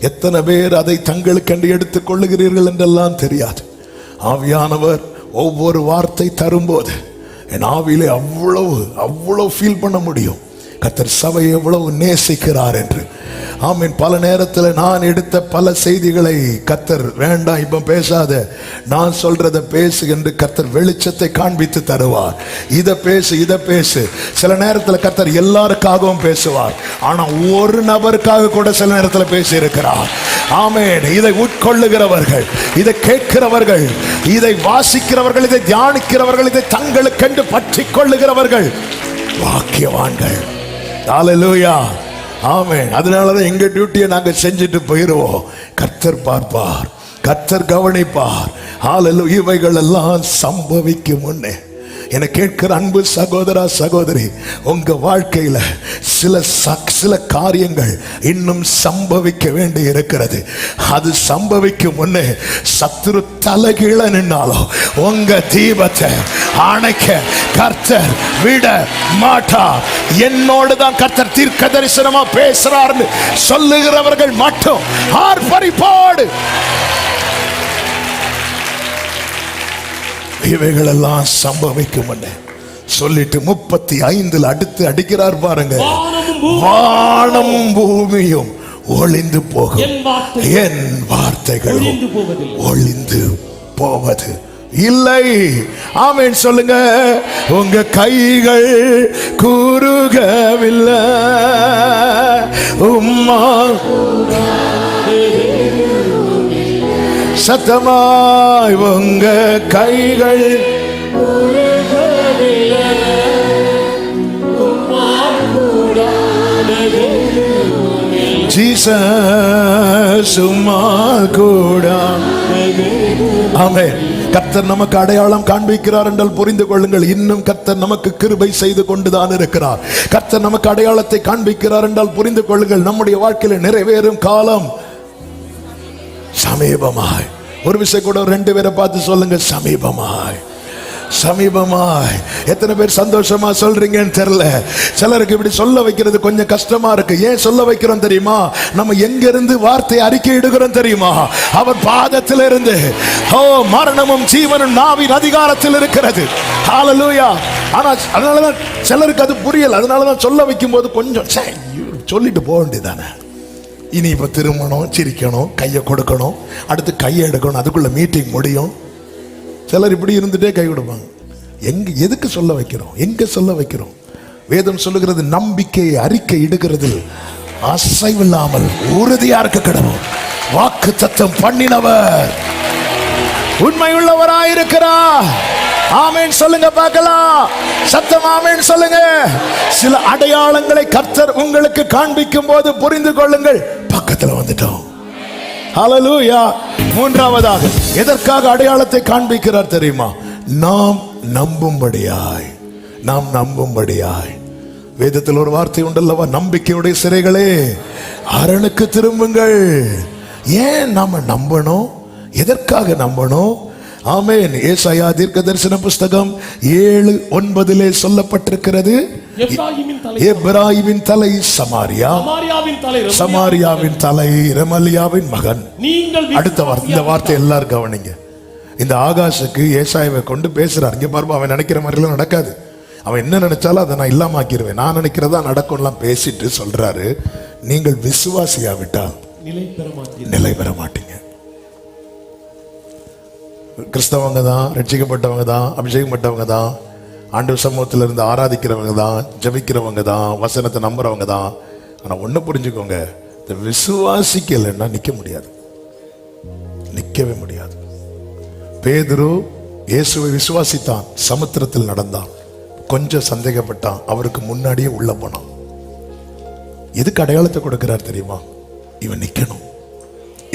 எத்தனை பேர் அதை தங்களுக்கென்று எடுத்துக் கொள்ளுகிறீர்கள் என்றெல்லாம் தெரியாது. ஆவியானவர் ஒவ்வொரு வார்த்தை தரும்போது என் ஆவியிலே அவ்வளவு ஃபீல் பண்ண முடியும் கர்த்தர் சபையை எவ்வளவு நேசிக்கிறார் என்று. ஆமீன். பல நேரத்தில் நான் எடுத்த பல செய்திகளை கர்த்தர் வேண்டாம் இப்ப பேசாத, நான் சொல்றத பேசு என்று கர்த்தர் வெளிச்சத்தை காண்பித்து தருவார். இதை பேசு, இதை பேசு. சில நேரத்தில் கர்த்தர் எல்லாருக்காகவும் பேசுவார், ஆனா ஒரு நபருக்காக கூட சில நேரத்தில் பேசி இருக்கிறார். ஆமேன். இதை உட்கொள்ளுகிறவர்கள், இதை கேட்கிறவர்கள், இதை வாசிக்கிறவர்கள், இதை தியானிக்கிறவர்கள், இதை தங்களுக்கென்று பற்றி கொள்ளுகிறவர்கள் வாக்கியவான்கள். ஹalleluya, ஆமென். அதனாலதான் எங்க டியூட்டியை நாங்க செஞ்சுட்டு போயிடுவோம். கர்த்தர் பார்ப்பார், கர்த்தர் கவனிப்பார். ஹalleluya. இவைகள் எல்லாம் சம்பவிக்கும் முன்னே என கேட்கிற அன்பு சகோதரா சகோதரி, உங்க வாழ்க்கையில சில காரியங்கள் இன்னும் சம்பவிக்க வேண்டி இருக்கிறது. அது சம்பவிக்கும் முன்னே சத்துரு தலைகீழ நின்னாலும் உங்க தீபத்தை அணைக்க கர்த்தர் விட மாட்டார். என்னோடு தான் கர்த்தர் தீர்க்க தரிசனமா பேசுறார்னு சொல்லுகிறவர்கள் மட்டும் ஆர்ப்பரிப்போடு இவைகளெல்லாம் சம்பவிக்கும் சொல்லிட்டு 35 அடுத்து அடிக்கிறார் பாருங்க, வானமும் பூமியும் ஒளிந்து போகும், என் வார்த்தைகளும் ஒளிந்து போவது இல்லை. ஆமென் சொல்லுங்க. உங்க கைகள் கூறுகவில்லை, உம்மா சத்தமாய் உங்க கைகள் ஜீசஸ் உம்மா கூட. ஆமென். கர்த்தர் நமக்கு அடையாளம் காண்பிக்கிறார் என்றால் புரிந்து கொள்ளுங்கள், இன்னும் கர்த்தர் நமக்கு கிருபை செய்து கொண்டுதான் இருக்கிறார். கர்த்தர் நமக்கு அடையாளத்தை காண்பிக்கிறார் என்றால் புரிந்து கொள்ளுங்கள், நம்முடைய வாழ்க்கையில் நிறைவேறும் காலம் சமீபமாய். ஒரு விஷயம் கூட 2 பேரை பார்த்து சொல்லுங்க, சமீபமாய், சமீபமாய். எத்தனை பேர் சந்தோஷமா சொல்றீங்கன்னு தெரியல. சிலருக்கு இப்படி சொல்ல வைக்கிறது கொஞ்சம் கஷ்டமா இருக்கு. ஏன் சொல்ல வைக்கிறோம் தெரியுமா? நம்ம எங்க இருந்து வார்த்தை அறிக்கை இடுகிறோம் தெரியுமா? அவர் பாதத்தில் இருந்து. ஓ, மரணமும் ஜீவனும் நாவின் அதிகாரத்தில் இருக்கிறது. ஹalleluya. ஆனா அதனாலதான் சிலருக்கு அது புரியல. அதனாலதான் சொல்ல வைக்கும் போது கொஞ்சம் சொல்லிட்டு போக வேண்டியதானே. இனி இப்ப திருமணம், சிரிக்கணும், கையை கொடுக்கணும், அடுத்து கையை எடுக்கணும், அதுக்குள்ள மீட்டிங் முடியும். சிலர் இப்படி இருந்துட்டே கை கொடுப்பாங்க. எதுக்கு சொல்ல வைக்கிறோம்? எங்க சொல்ல வைக்கிறோம்? வேதம் சொல்லுகிறது, நம்பிக்கையை அறிக்கை இடுகிறது அசைவில்லாமல் உறுதியா இருக்க கடவுள். வாக்கு தத்தம் பண்ணினவர் உண்மையுள்ளவராயிருக்கிறார். ஆமென் சொல்லுங்க பார்க்கலாம். சத்தம் ஆமென் சொல்லுங்க. சில அடையாளங்களை கர்த்தர் உங்களுக்கு காண்பிக்கும் போது புரிந்து கொள்ளுங்கள், பக்கத்துல வந்துட்டோம். ஹalleluya. மூன்றாவதாக எதற்காக அடையாளத்தை காண்பிக்கிறார் தெரியுமா? நாம் நம்பும்படியாய், நாம் நம்பும்படியாய். வேதத்தில் ஒரு வார்த்தை உண்டல்லவா, நம்பிக்கையுடைய சிறைகளே அரணுக்கு திரும்புங்கள். ஏன் நாம நம்பணும்? எதற்காக நம்பணும்? ஆமென். ஏசாயா தீர்க்க தரிசன புஸ்தகம் 7:9 சொல்லப்பட்டிருக்கிறது, எப்பிராயீமின் தலை சமாரியா, சமாரியாவின் தலை ரெமலியாவின் மகன். அடுத்த வார்த்தை, இந்த வார்த்தை எல்லாரும் கவனிங்க. இந்த ஆகாஷுக்கு ஏசாயாவை கொண்டு பேசுறார். இங்க பாருங்க, அவன் நினைக்கிற மாதிரிலாம் நடக்காது. அவன் என்ன நினைச்சாலும் அதை நான் இல்லாம ஆக்கிடுவேன், நான் நினைக்கிறதா நடக்கும்லாம் பேசிட்டு சொல்றாரு, நீங்கள் விசுவாசியாவிட்டால் நிலை பெற மாட்டீங்க. கிறிஸ்தவங்க தான், ரட்சிக்கப்பட்டவங்க தான், அபிஷேகப்பட்டவங்க தான், ஆண்டவர் சமூகத்தில் இருந்து ஆராதிக்கிறவங்க தான், ஜபிக்கிறவங்க தான், வசனத்தை நம்புறவங்க தான். ஆனா ஒண்ணு புரிஞ்சுக்கோங்க, இந்த விசுவாசிக்கலைன்னா நிக்க முடியாது, நிக்கவே முடியாது. பேதுரு இயேசுவை விசுவாசித்தான், சமுத்திரத்தில் நடந்தான், கொஞ்சம் சந்தேகப்பட்டான், அவருக்கு முன்னாடியே உள்ள போனான். எதுக்கு அடையாளத்தை கொடுக்கிறார் தெரியுமா? இவன் நிக்கணும்,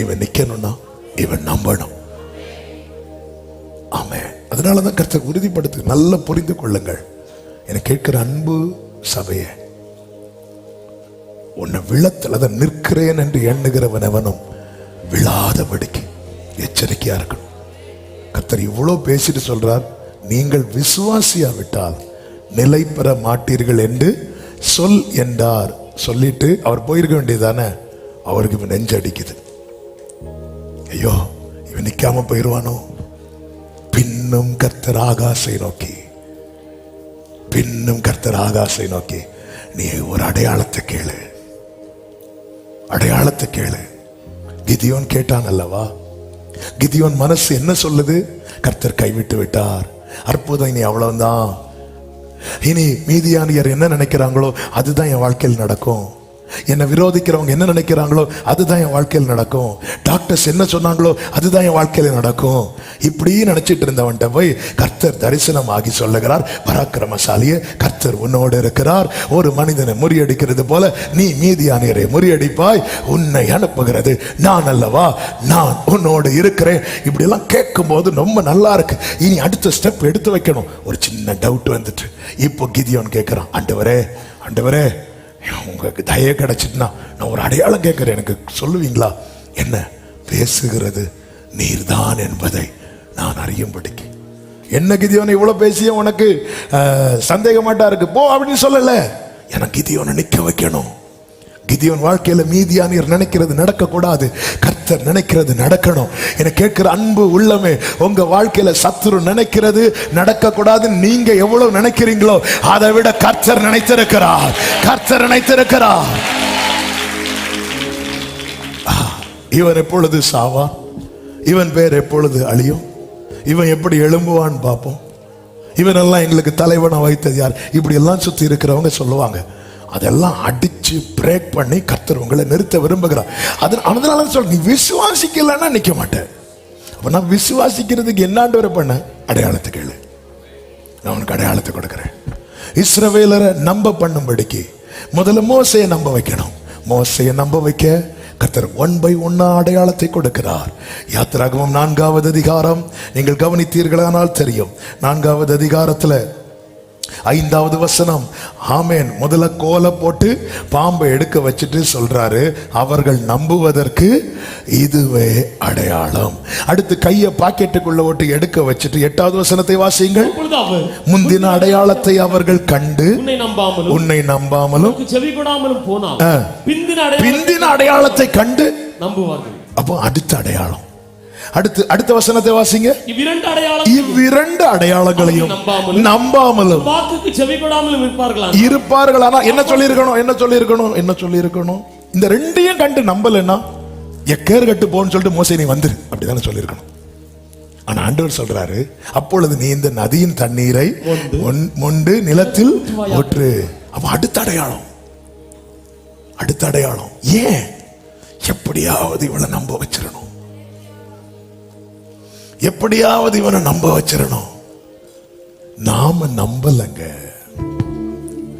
இவன் நிக்கணும்னா இவன் நம்பணும். ஆமென். அதனாலதான் கர்த்தர் உறுதிப்படுத்து. நல்லா புரிந்து கொள்ளுங்கள். என கேட்கிற அன்பு சபையே, உன்னை விழத்தில் அதை நிற்கிறேன் என்று எண்ணுகிறவன் எவனும் விழாதபடிக்கு எச்சரிக்கையா இருக்கணும். கர்த்தர் இவ்வளவு பேசிட்டு சொல்றார், நீங்கள் விசுவாசியாவிட்டால் நிலை பெற மாட்டீர்கள் என்று சொல் என்றார். சொல்லிட்டு அவர் போயிருக்க வேண்டியதானே. அவருக்கு இவன் நெஞ்சு அடிக்குது. ஐயோ, இவன் நிக்காம போயிருவானோ. பின்னும் கர்த்தர் ஆகாசை நோக்கி, பின்னும் கர்த்தர் ஆகாசை நோக்கி, நீ ஒரு அடையாளத்தை கேளு, அடையாளத்தை கேளு. கிதியோன் கேட்டான் அல்லவா? கிதியோன் மனசு என்ன சொல்லுது? கர்த்தர் கைவிட்டு விட்டார், அற்புதம் இனி அவ்வளவுதான், இனி மீதியானியர் என்ன நினைக்கிறாங்களோ அதுதான் என் வாழ்க்கையில் நடக்கும், என்னை விரோதிக்கிறவங்க என்ன நினைக்கிறாங்களோ அதுதான் என் வாழ்க்கையில் நடக்கும், டாக்டர்ஸ் என்ன சொன்னாங்களோ அதுதான் என் வாழ்க்கையில நடக்கும். இப்படி நினைச்சிட்டு இருந்தவன்ட்ட போய் கர்த்தர் தரிசனம் ஆகி சொல்லுகிறார், பராக்கிரமசாலியே, கர்த்தர் உன்னோடு இருக்கிறார், ஒரு மனிதனை முறியடிக்கிறது போல நீ மீதியானியரை முறியடிப்பாய், உன்னை அனுப்புகிறது நான் அல்லவா, நான் உன்னோடு இருக்கிறேன். இப்படி எல்லாம் கேட்கும் போது ரொம்ப நல்லா இருக்கு. இனி அடுத்த ஸ்டெப் எடுத்து வைக்கணும். ஒரு சின்ன டவுட் வந்துட்டு, இப்போ கிதியோன் கேட்கிறான், ஆண்டவரே, ஆண்டவரே, உங்களுக்கு தயை கிடைச்சிட்டுனா நான் ஒரு அடையாளம் கேட்கிறேன், எனக்கு சொல்லுவீங்களா? என்ன? பேசுகிறது நீர்தான் என்பதை நான் அறியும்படிக்கு. என்ன கிதியோனை இவ்வளவு பேசிய உனக்கு சந்தேகமாட்டா இருக்கு, போ அப்படின்னு சொல்லல. எனக்கு கிதியோனை நிக்க வைக்கணும். கிதியோன் வாழ்க்கையில மீதியானியர் நினைக்கிறது நடக்க கூடாது, கர்த்தர் நினைக்கிறது நடக்கணும். என கேட்கிற அன்பு உள்ளமே, உங்க வாழ்க்கையில சத்துரு நினைக்கிறது நடக்க கூடாது, நீங்க எவ்வளவு நினைக்கிறீங்களோ அதை விட கர்த்தர் நினைத்திருக்கிறார், கர்த்தர் நினைத்திருக்கிறார். இவன் எப்பொழுது சாவா, இவன் பேர் எப்பொழுது அழியும், இவன் எப்படி எழும்புவான் பார்ப்போம், இவனெல்லாம் எங்களுக்கு தலைவனை வைத்தது யார், இப்படி எல்லாம் சுத்தி இருக்கிறவங்க சொல்லுவாங்க. அதெல்லாம் அடிச்சு பிரேக் பண்ணி கர்த்தர் உங்களை நிறுத்த விரும்புகிறார். அதனால சொல்ல, நீ விசுவாசிக்கலன்னா நிக்க மாட்டேன். அப்ப நான் விசுவாசிக்கிறதுக்கு என்னாண்டு பண்ண அடையாளத்தை கேளு, நான் உனக்கு அடையாளத்தை கொடுக்கிறேன். இஸ்ரவேலரை நம்ப பண்ணும்படிக்கு முதல்ல மோசையை நம்ப வைக்கணும். மோசையை நம்ப வைக்க கர்த்தர் 1 by 1 அடையாளத்தை கொடுக்கிறார். யாத்திராகமம் 4வது அதிகாரம் நீங்கள் கவனித்தீர்களானால் தெரியும். 4வது அதிகாரத்துல 5வது வசனம். ஆமேன். முதல்ல கோலை போட்டு பாம்பை எடுக்க வச்சுட்டு சொல்றாரு, அவர்கள் நம்புவதற்கு இதுவே அடையாளம். அடுத்து கையை பாக்கெட்டுக்குள்ள ஓட்டு எடுக்க வச்சுட்டு 8வது வசனத்தை வாசியுங்கள். முந்தின அடையாளத்தை அவர்கள் கண்டு உன்னை நம்பாமலும் பிந்தின அடையாளத்தை கண்டு நம்புவார்கள். அப்போ அடுத்த அடையாளம், அடுத்த வசனத்தை வாசிங்க. இவ்விரண்டு அடையாளங்களையும் நம்பாமலும் வாக்குக்கு செவிகொடாமலும் இருப்பார்களானா என்ன சொல்லி இருக்கணும்? இந்த ரெண்டையும் கண்டு நம்பலன்னா எக்கேர் கட்டு போன்னு சொல்லிட்டு மோசே நீ வந்துரு அப்படிதானே சொல்லி இருக்கணும். ஆனா ஆண்டவர் சொல்றாரு, அப்பொழுது நீ இந்த நதியின் தண்ணீரை மொண்டு நிலத்தில் ஊற்று. அப்ப அடுத்த அடையாளம். ஏன்? எப்படியாவது இவளை நம்ப வச்சிடணும், எப்படியாவது இவனை நம்ப வச்சிடணும். நாம நம்பலங்க,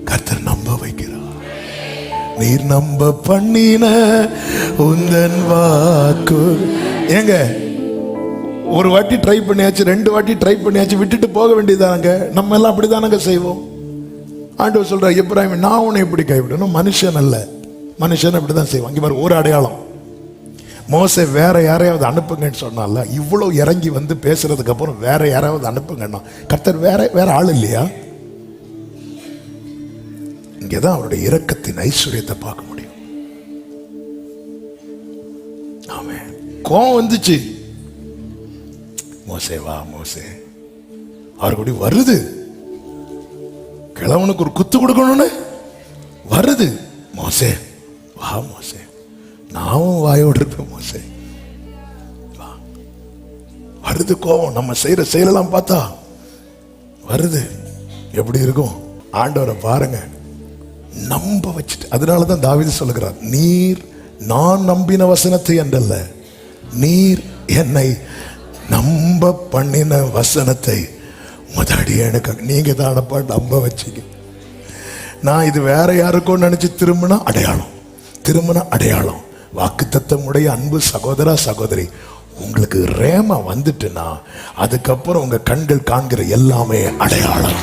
கர்த்தர் நம்ப வைக்கிறார். நீர் நம்ப பண்ணின உந்தன் வாக்கு. ஏங்க, ஒரு வாட்டி ட்ரை பண்ணியாச்சு, 2 வாட்டி ட்ரை பண்ணியாச்சு, விட்டுட்டு போக வேண்டியதானங்க. நம்ம எல்லாம் அப்படிதானங்க செய்வோம். ஆண்டவர் சொல்ற, எப்ராஹிம், நான் உன்னை எப்படி கைவிடணும்? மனுஷன் அல்ல, மனுஷன் அப்படிதான் செய்வான். இங்க பாரு, ஒரு அடையாளம். மோசே வேற யாரையாவது அனுப்புங்கன்னு சொன்னால, இவ்வளவு இறங்கி வந்து பேசுறதுக்கு அப்புறம் வேற யாராவது அனுப்புங்கன்னா, கர்த்தர் வேற ஆள் இல்லையா? இங்கதான் அவருடைய இரக்கத்தின் ஐஸ்வர்யத்தை பார்க்க முடியும். ஆமென். கோவம் வந்துச்சு, மோசே வா மோசே, அவர் கூட வருது, கிழவனுக்கு ஒரு குத்து கொடுக்கணும்னு வருது, மோசே வா மோசே, நானும் வாயோடு இருப்பேன் மோசே வா. வருது கோவம், நம்ம செய்யற செயலெல்லாம் பார்த்தா வருது. எப்படி இருக்கும்? ஆண்டவரை பாருங்க, நம்ப வச்சுட்டு. அதனாலதான் தாவீது சொல்லுகிறார், நீர் நான் நம்பின வசனத்தை என்றல்ல, நீர் என்னை நம்ப பண்ணின வசனத்தை முதடியனுக்கு நீங்க தானப்பா நம்ப வச்சீங்க. நான் இது வேற யாருக்கோ நினைச்சு திரும்பினா அடையாளம், திரும்பினா அடையாளம். வாக்குத்தத்தமுடைய அன்பு சகோதரா சகோதரி, உங்களுக்கு ரேமா வந்துட்டுனா அதுக்கப்புறம் உங்க கண்கள் காண்கிற எல்லாமே அடையாளம்,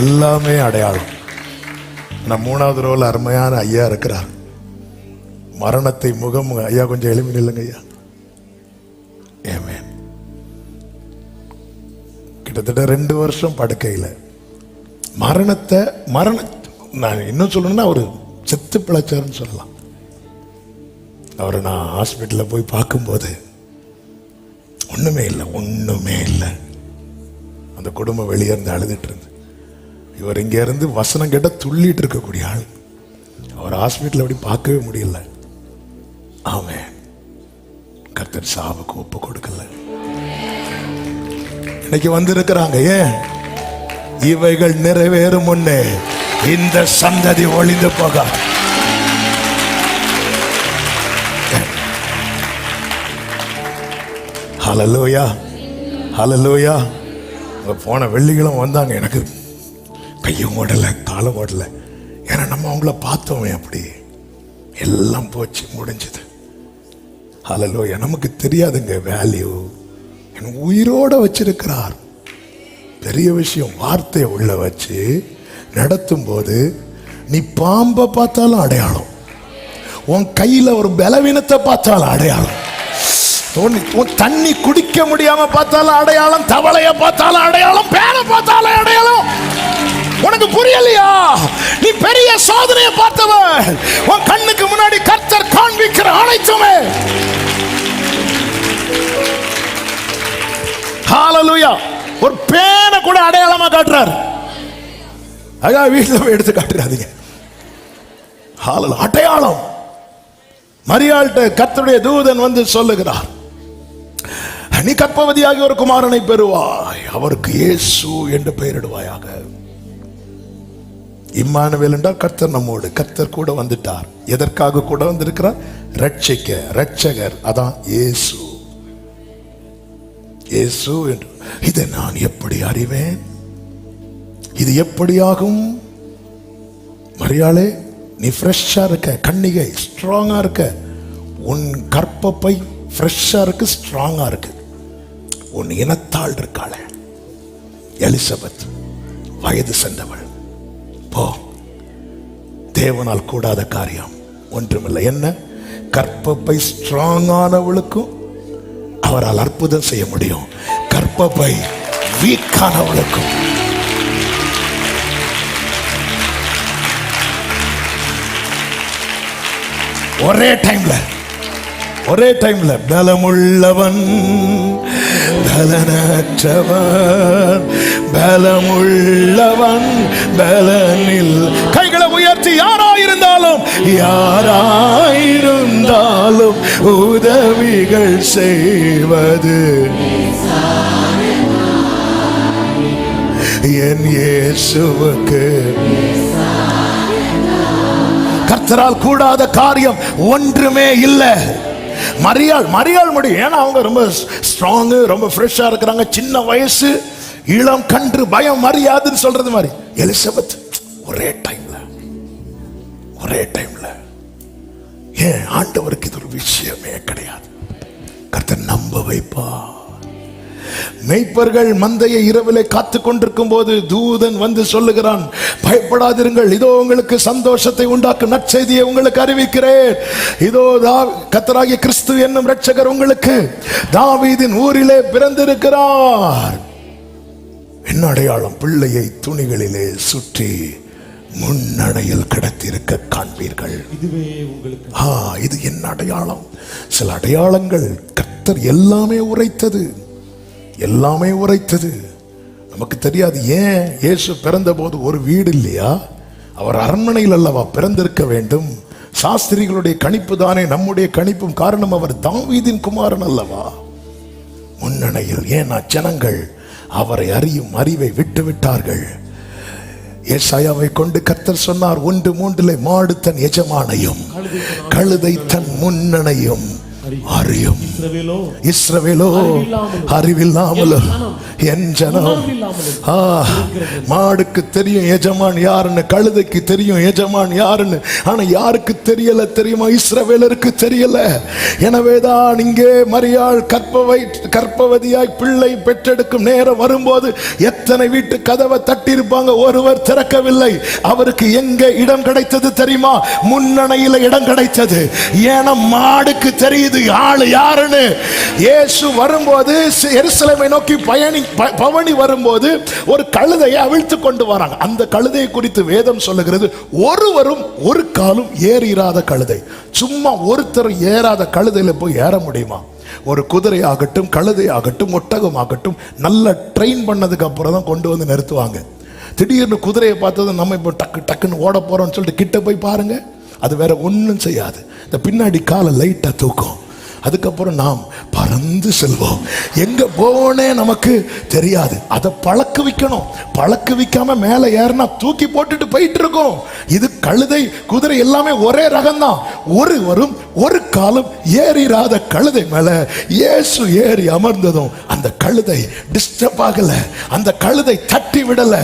எல்லாமே அடையாளம். நான் 3வது ரோல அருமையான ஐயா இருக்கிறார், மரணத்தை முகம். ஐயா கொஞ்சம் எளிமையில் இல்லைங்க ஐயா. ஆமென். கிட்டத்தட்ட 2 வருஷம் படுக்கையில் மரணத்தை நான் இன்னும் சொல்லணும்னா ஒரு செத்து பிழைச்சாருன்னு சொல்லலாம். அவரை நான் ஹாஸ்பிட்டலில் போய் பார்க்கும்போது ஒண்ணுமே இல்லை, ஒண்ணுமே இல்லை. அந்த குடும்பம் வெளியே இருந்து அழுதுட்டு இருந்து, இவர் இங்க இருந்து வசனம் கேட்ட துள்ளிட்டு இருக்கக்கூடிய ஆள். அவர் ஹாஸ்பிட்டல் அப்படி பார்க்கவே முடியல. ஆமென். கர்த்தர் சாவுக்கு ஒப்பு கொடுக்கல. இன்னைக்கு வந்து இருக்கிறாங்க. ஏன்? இவைகள் நிறைவேறும் முன்னே இந்த சந்ததி ஒளிந்து போக. ஹல்லேலூயா, ஹல்லேலூயா. போன வெள்ளிக்கிழமை வந்தாங்க, எனக்கு கையும் ஓடலை காலம் ஓடலை. ஏன்னா நம்ம அவங்கள பார்த்தோமே, அப்படி எல்லாம் போச்சு, முடிஞ்சது. ஹல்லேலூயா. நமக்கு தெரியாதுங்க வேல்யூ. என் உயிரோட வச்சிருக்கிறார். பெரிய விஷயம். வார்த்தையை உள்ள வச்சு நடத்தும் போது நீ பாம்பை பார்த்தாலும் அடையாளம், உன் கையில ஒரு பலவீனத்தை பார்த்தாலும் அடையாளம், தண்ணி குடிக்க முடியாம பார்த்தாலும் அடையாளம், தவளைய பார்த்தாலும் அடையாளம், பேனை பார்த்தாலும் அடையாளம். உனக்கு புரியலையா? நீ பெரிய சோதனையை பார்த்தவன். உன் கண்ணுக்கு முன்னாடி கர்த்தர் காண்பிக்கிற அனைத்துமே. ஹல்லேலூயா. ஒரு பேனை கூட அடையாளமா காட்டுறார். அழகா வீட்டுல போய் எடுத்து காட்டுறாதீங்க. அடையாளம். மரியாள்கிட்ட கர்த்தருடைய தூதன் வந்து சொல்லுகிறார், நீ கர்ப்பவதியாகி ஒரு குமாரனை பெறுவாய், அவருக்கு இயேசு என்று பெயரிடுவாயாக. இம்மானுவேல் என்றால் கர்த்தர் நம்மோடு. கர்த்தர் கூட வந்துட்டார். எதற்காக கூட வந்திருக்கிறார்? ரட்சிக்க, ரட்சகர். அதான் இயேசு, இயேசு என்று. இதை நான் எப்படி அறிவேன்? இது எப்படியாகும்? மரியாளே, நீ ஃப்ரெஷ்ஷா இருக்க, கன்னிகை ஸ்ட்ராங்கா இருக்க, உன் கர்ப்பப்பை ஃப்ரெஷ்ஷா இருக்கு, ஸ்ட்ராங்கா இருக்கு. உன் இனத்தாள் இருக்காளே எலிசபெத், வயது சென்றவள். போ, தேவனால் கூடாத காரியம் ஒன்றுமில்லை. என்ன? கர்ப்பப்பை ஸ்ட்ராங்கானவளுக்கும் அவரால் அற்புதம் செய்ய முடியும். கர்ப்பப்பை வீக்கானவளுக்கும் ஒரே டைம்ல பலமுள்ளவன் பலனற்றவன், பலமுள்ளவன் பலனில். கைகளை உயர்த்தி யாராயிருந்தாலும் உதவிகள் செய்வது என் இயேசுவுக்கு. கர்த்தரால் கூடாத காரியம் ஒன்றுமே இல்லை. மரியாள் முடியும். ஏன்னா அவங்க ரொம்ப ஸ்ட்ராங், ரொம்ப ஃப்ரெஷ்ஷா இருக்கிறாங்க. சின்ன வயசு, இளம் கன்று, பயம் மரியாதுன்னு சொல்றது மாதிரி. எலிசபெத் ஒரே டைம்ல. ஏன்? ஆண்டவருக்கு இது ஒரு விஷயமே கிடையாது. கர்த்தர் நம்ப வைப்பா. மேய்ப்பர்கள் மந்தையை இரவிலே காத்து கொண்டிருக்கும் போது தூதன் வந்து சொல்லுகிறான், பயப்படாதிருங்கள், இதோ உங்களுக்கு சந்தோஷத்தை உண்டாக்கும் நற்செய்தியை உங்களுக்கு அறிவிக்கிறேன். இதோ கர்த்தராகிய கிறிஸ்து என்னும் இரட்சகர் உங்களுக்கு தாவீதின் ஊரிலே பிறந்திருக்கிறார். என்ன அடையாளம்? பிள்ளையை துணிகளிலே சுற்றி முன்னணையில் கிடத்திருக்க காண்பீர்கள். இதுவே உங்களுக்கு இது என்ன அடையாளம்? சில அடையாளங்கள் கர்த்தர் எல்லாமே உரைத்தது, எல்லாமே உரைத்தது. நமக்கு தெரியாது. ஏன் இயேசு பிறந்த போது ஒரு வீடு இல்லையா? அவர் அரண்மனையில் அல்லவா பிறந்திருக்க வேண்டும்? சாஸ்திரிகளுடைய கணிப்பு தானே நம்முடைய கணிப்பும். காரணம், அவர் தாவீதின் குமாரன் அல்லவா. முன்னணையில். ஏன்னா ஜனங்கள் அவரை அறியும் அறிவை விட்டு விட்டார்கள். ஏசாயாவை கொண்டு கர்த்தர் சொன்னார், 1:3 மாடு தன் எஜமானையும் கழுதை தன் முன்னணையும் அறியும். இஸ்ரவேலோ அறிவில்லாமலும் என் ஜனம். மாடுக்கு தெரியும் எஜமான் யாருன்னு, கழுதைக்கு தெரியும் எஜமான் யாருன்னு. ஆனா யாருக்கு தெரியல தெரியுமா? இஸ்ரவேலருக்கு தெரியல. எனவேதான் இங்கே மரியாள் கர்ப்பவதியாய் பிள்ளை பெற்றெடுக்கும் நேரம் வரும்போது எத்தனை வீட்டு கதவை தட்டியிருப்பாங்க, ஒருவர் திறக்கவில்லை. அவருக்கு எங்க இடம் கிடைத்தது தெரியுமா? முன்னணையில இடம் கிடைத்தது. ஏன்னா மாடுக்கு தெரியுது ஆளு யாருன்னு. இயேசு வரும்போது எருசலேமை நோக்கி பவனி வரும்போது ஒரு கழுதையை அவிழ்த்து கொண்டு வராங்க. அந்த கழுதையை குறித்து வேதம் சொல்லுகிறது, ஒருவரும் ஒரு காலும் ஏறிராத கழுதை. சும்மா ஒருத்தர் ஏறாத கழுதையில போய் ஏற முடியுமா? ஒரு குதிரை ஆகட்டும், கழுதை ஆகட்டும், ஒட்டகம் ஆகட்டும், நல்ல ட்ரெயின் பண்ணதுக்கு அப்புறம் தான் கொண்டு வந்து நிறுத்துவாங்க. திடீர்னு குதிரையை பார்த்தது நம்ம இப்போ டக்குன்னு ஓட போறோம்னு சொல்லிட்டு கிட்ட போய் பாருங்க, அது வேற ஒன்றும் செய்யாது. இந்த பின்னாடி காலை லைட்டா தூக்கும். அதுக்கப்புறம் நாம் பறந்து செல்வோம். எங்க போனே நமக்கு தெரியாது. அதை பழக்க வைக்கணும். பழக்க வைக்காம மேல ஏறினா தூக்கி போட்டுட்டு போயிட்டு இருக்கோம். இது கழுதை குதிரை எல்லாமே ஒரே ரகம்தான். ஒருவரும் ஒரு காலம் ஏறிராத கழுதை மேல இயேசு ஏறி அமர்ந்ததும் அந்த கழுதை டிஸ்டர்ப் ஆகல, அந்த கழுதை தட்டி விடல.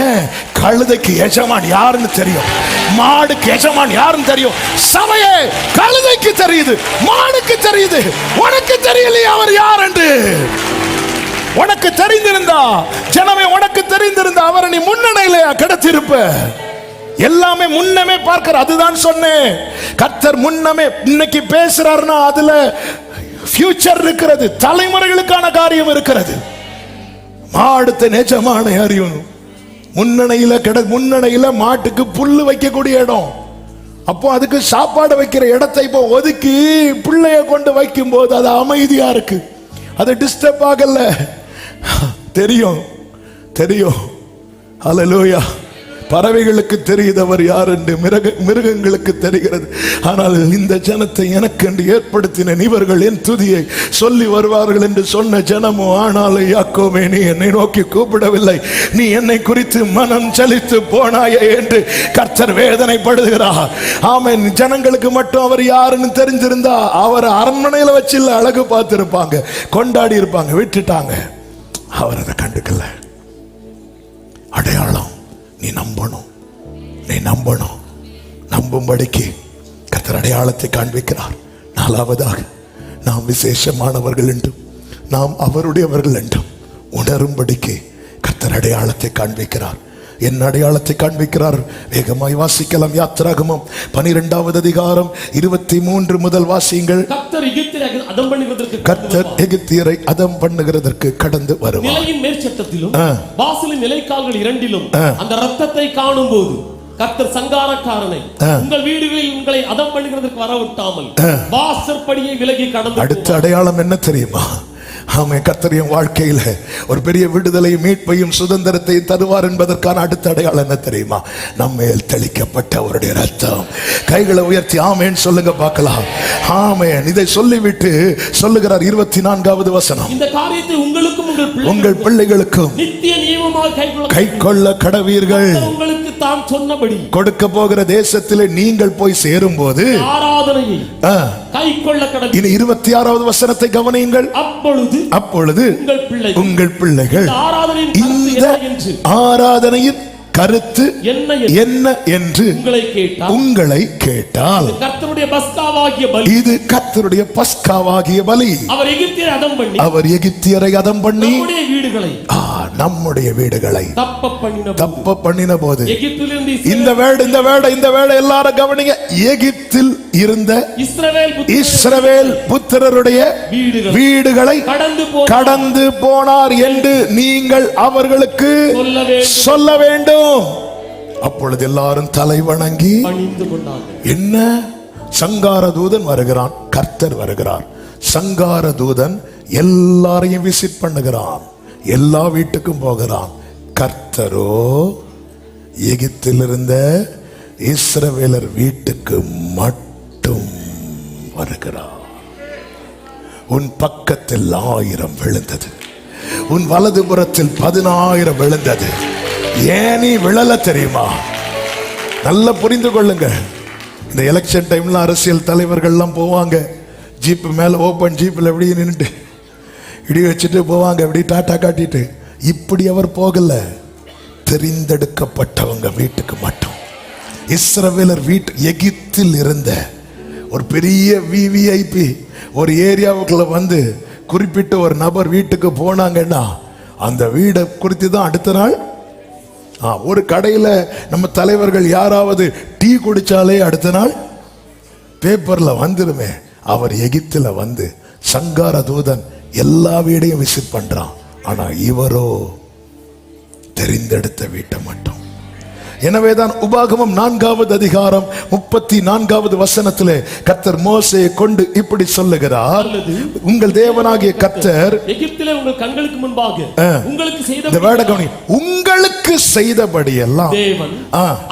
ஏன்? கழுதைக்கு எஜமான் யாருன்னு தெரியும், மாடுக்கு எஜமான் யாருன்னு தெரியும். சபையே, கழுதைக்கு தெரியுது, மாடுக்கு தெரியுது. உனக்கு தெரியலையே அவர் யார் என்று? உனக்கு தெரிந்திருந்தா, ஜனமே உனக்கு தெரிந்திருந்தா அவரை நீ முன்னணையில கிடைத்திருப்ப. எல்லாமே முன்னமே பார்க்கிற. அதுதான் சொன்னேன், கர்த்தர் முன்னமே இன்னைக்கு பேசுறாருன்னா அதுல ஃபியூச்சர் இருக்கிறது, தலைமுறைகளுக்கான காரியம் இருக்கிறது. மாடுத்த நிஜமான அறியும். முன்னணையில மாட்டுக்கு புல்லு வைக்கக்கூடிய இடம். அப்போ அதுக்கு சாப்பாடு வைக்கிற இடத்தை இப்போ ஒதுக்கி பிள்ளைய கொண்டு வைக்கும் போது அது அமைதியா இருக்கு, அது டிஸ்டர்ப் ஆகல. தெரியும் தெரியும். ஹல்லேலூயா. பறவைகளுக்கு தெரியுதவர் யார் என்று, மிருகங்களுக்கு தெரிகிறது. ஆனால் இந்த ஜனத்தை எனக்கு என்று ஏற்படுத்தின இவர்கள் என் துதியை சொல்லி வருவார்கள் என்று சொன்ன ஜனமோ, ஆனாலும் யாக்கோபே நீ என்னை நோக்கி கூப்பிடவில்லை, நீ என்னை குறித்து மனம் சலித்து போனாயே என்று கர்த்தர் வேதனைப்படுகிறார். ஆமென். ஜனங்களுக்கு மட்டும் அவர் யாருன்னு தெரிஞ்சிருந்தா அவர் அரண்மனையில வச்சு இல்ல அழகு பார்த்திருப்பாங்க, கொண்டாடி இருப்பாங்க. விட்டுட்டாங்க. அவர் அதை கண்டுக்கல. அடையாளம் நீ நம்பணும், நீ நம்பணும். நம்பும்படிக்கு கர்த்தர் அடையாளத்தை காண்பிக்கிறார். நாலாவதாக, நாம் விசேஷமானவர்கள் என்றும் நாம் அவருடையவர்கள் என்றும் உணரும்படிக்கு கர்த்தர் அடையாளத்தை காண்பிக்கிறார். என்ன அடையாளத்தை காண்பிக்கிறார்? வேகமாய் வாசிக்கலாம். யாத்திராகமம் 12வது அதிகாரம் 23 முதல் வாசியுங்கள். கர்த்தர் எகிப்தியரை அதம் பண்ணுகிறதற்கு கடந்து வருவார். நிலையின் மேற்சட்டத்திலும் வாசலின் நிலைக்கால்கள் இரண்டிலும் அந்த இரத்தத்தை காணும்போது கர்த்தர் சங்காரக்காரனை உங்கள் வீடுகளில் உங்களை அதம் பண்ணுகிறதற்கு வரவிட்டாமல் வாசற்படியை விலகி கடந்து. அடுத்த அடையாளம் என்ன தெரியுமா? ஆமே, கர்த்தர் என் வாழ்க்கையில ஒரு பெரிய விடுதலையும் மீட்பையும் சுதந்திரத்தையும் தருவார் என்பதற்கான அடுத்த அடையாளம் என்ன தெரியுமா? நம்மேல் தெளிக்கப்பட்ட அவருடைய ரத்தம். கைகளை உயர்த்தி ஆமேன் சொல்லுங்க பார்க்கலாம். ஆமேன். இதை சொல்லிவிட்டு சொல்லுகிறார் 24வது வசனம், இந்த காரியத்தை உங்களுக்கும் உங்கள் பிள்ளைகளுக்கும் நித்திய நியமமாக கைக்கொள்ள கடவீர்கள். உங்களுக்கு தாம் சொன்னபடி கொடுக்க போகிற தேசத்திலே நீங்கள் போய் சேரும் போது ஆராதனையை கைக்கொள்ள கடவீர்கள். இனி 26வது வசனத்தை கவனியுங்கள். அப்பொழுது உங்கள் பிள்ளைகள் இந்த ஆராதனையின் கருத்து என்ன என்று உங்களை கேட்டால் கர்த்தருடைய பஸ்காவாகிய பலி, இது கர்த்தருடைய பஸ்காவாகிய பலி. அவர் எகிப்தியரை அதம் பண்ணி நம்முடைய வீடுகளை தப்ப பண்ணின போது, இந்த வேடை எல்லாரும் கவனிங்க, எகிப்தில் இருந்த இஸ்ரவேல் புத்திரருடைய வீடுகளை கடந்து போனார் என்று நீங்கள் அவர்களுக்கு சொல்ல வேண்டும். அப்பொழுது எல்லாரும் தலை வணங்கி, என்ன சங்கார தூதன் வருகிறான், கர்த்தர் வருகிறார். சங்கார தூதன் எல்லாரையும் விசிட் பண்ணுகிறான், எல்லா வீட்டுக்கும் போகிறான். கர்த்தரோ எகிப்தில் இருந்த இஸ்ரவேலர் வீட்டுக்கு மட்டும் வருகிறார். உன் பக்கத்தில் 1000 விழுந்தது, உன் வலதுபுறத்தில் 10,000 விழுந்தது. ஏன் நீ விழல தெரியுமா? நல்லா புரிந்து கொள்ளுங்க. இந்த எலெக்ஷன் டைம்ல அரசியல் தலைவர்கள்லாம் போவாங்க, ஜீப் மேல ஓப்பன் ஜீப்ல எப்படி நின்றுட்டு இடி வச்சுட்டு போவாங்க, எப்படி டாட்டா காட்டிட்டு. இப்படி அவர் போகல, தெரிந்தெடுக்கப்பட்டவங்க வீட்டுக்கு மட்டும். இஸ்ரவேலர் வீட்டு எகிப்தில் இருந்த ஒரு பெரிய விவிஐபி ஒரு ஏரியாவுக்குள்ள வந்து குறிப்பிட்ட ஒரு நபர் வீட்டுக்கு போனாங்கன்னா அந்த வீடை குறித்து தான் அடுத்த நாள் ஒரு கடையில் நம்ம தலைவர்கள் யாராவது டீ குடிச்சாலே அடுத்த நாள் பேப்பர்ல வந்துருமே. அவர் எகிப்தில் வந்து சங்கார தூதன் எல்லா வீடையும் விசிட் பண்றான். ஆனா இவரோ தெரிந்தெடுத்த வீட்டை மட்டும். எனவேதான் உபாகமம் 4வது அதிகாரம் 34வது வசனத்திலே கர்த்தர் மோசேயை கொண்டு இப்படி சொல்லுகிறார், உங்கள் தேவனாகிய கர்த்தர் எகிப்திலே உங்கள் கண்களுக்கு முன்பாக உங்களுக்கு செய்தபடி எல்லாம் தேவன்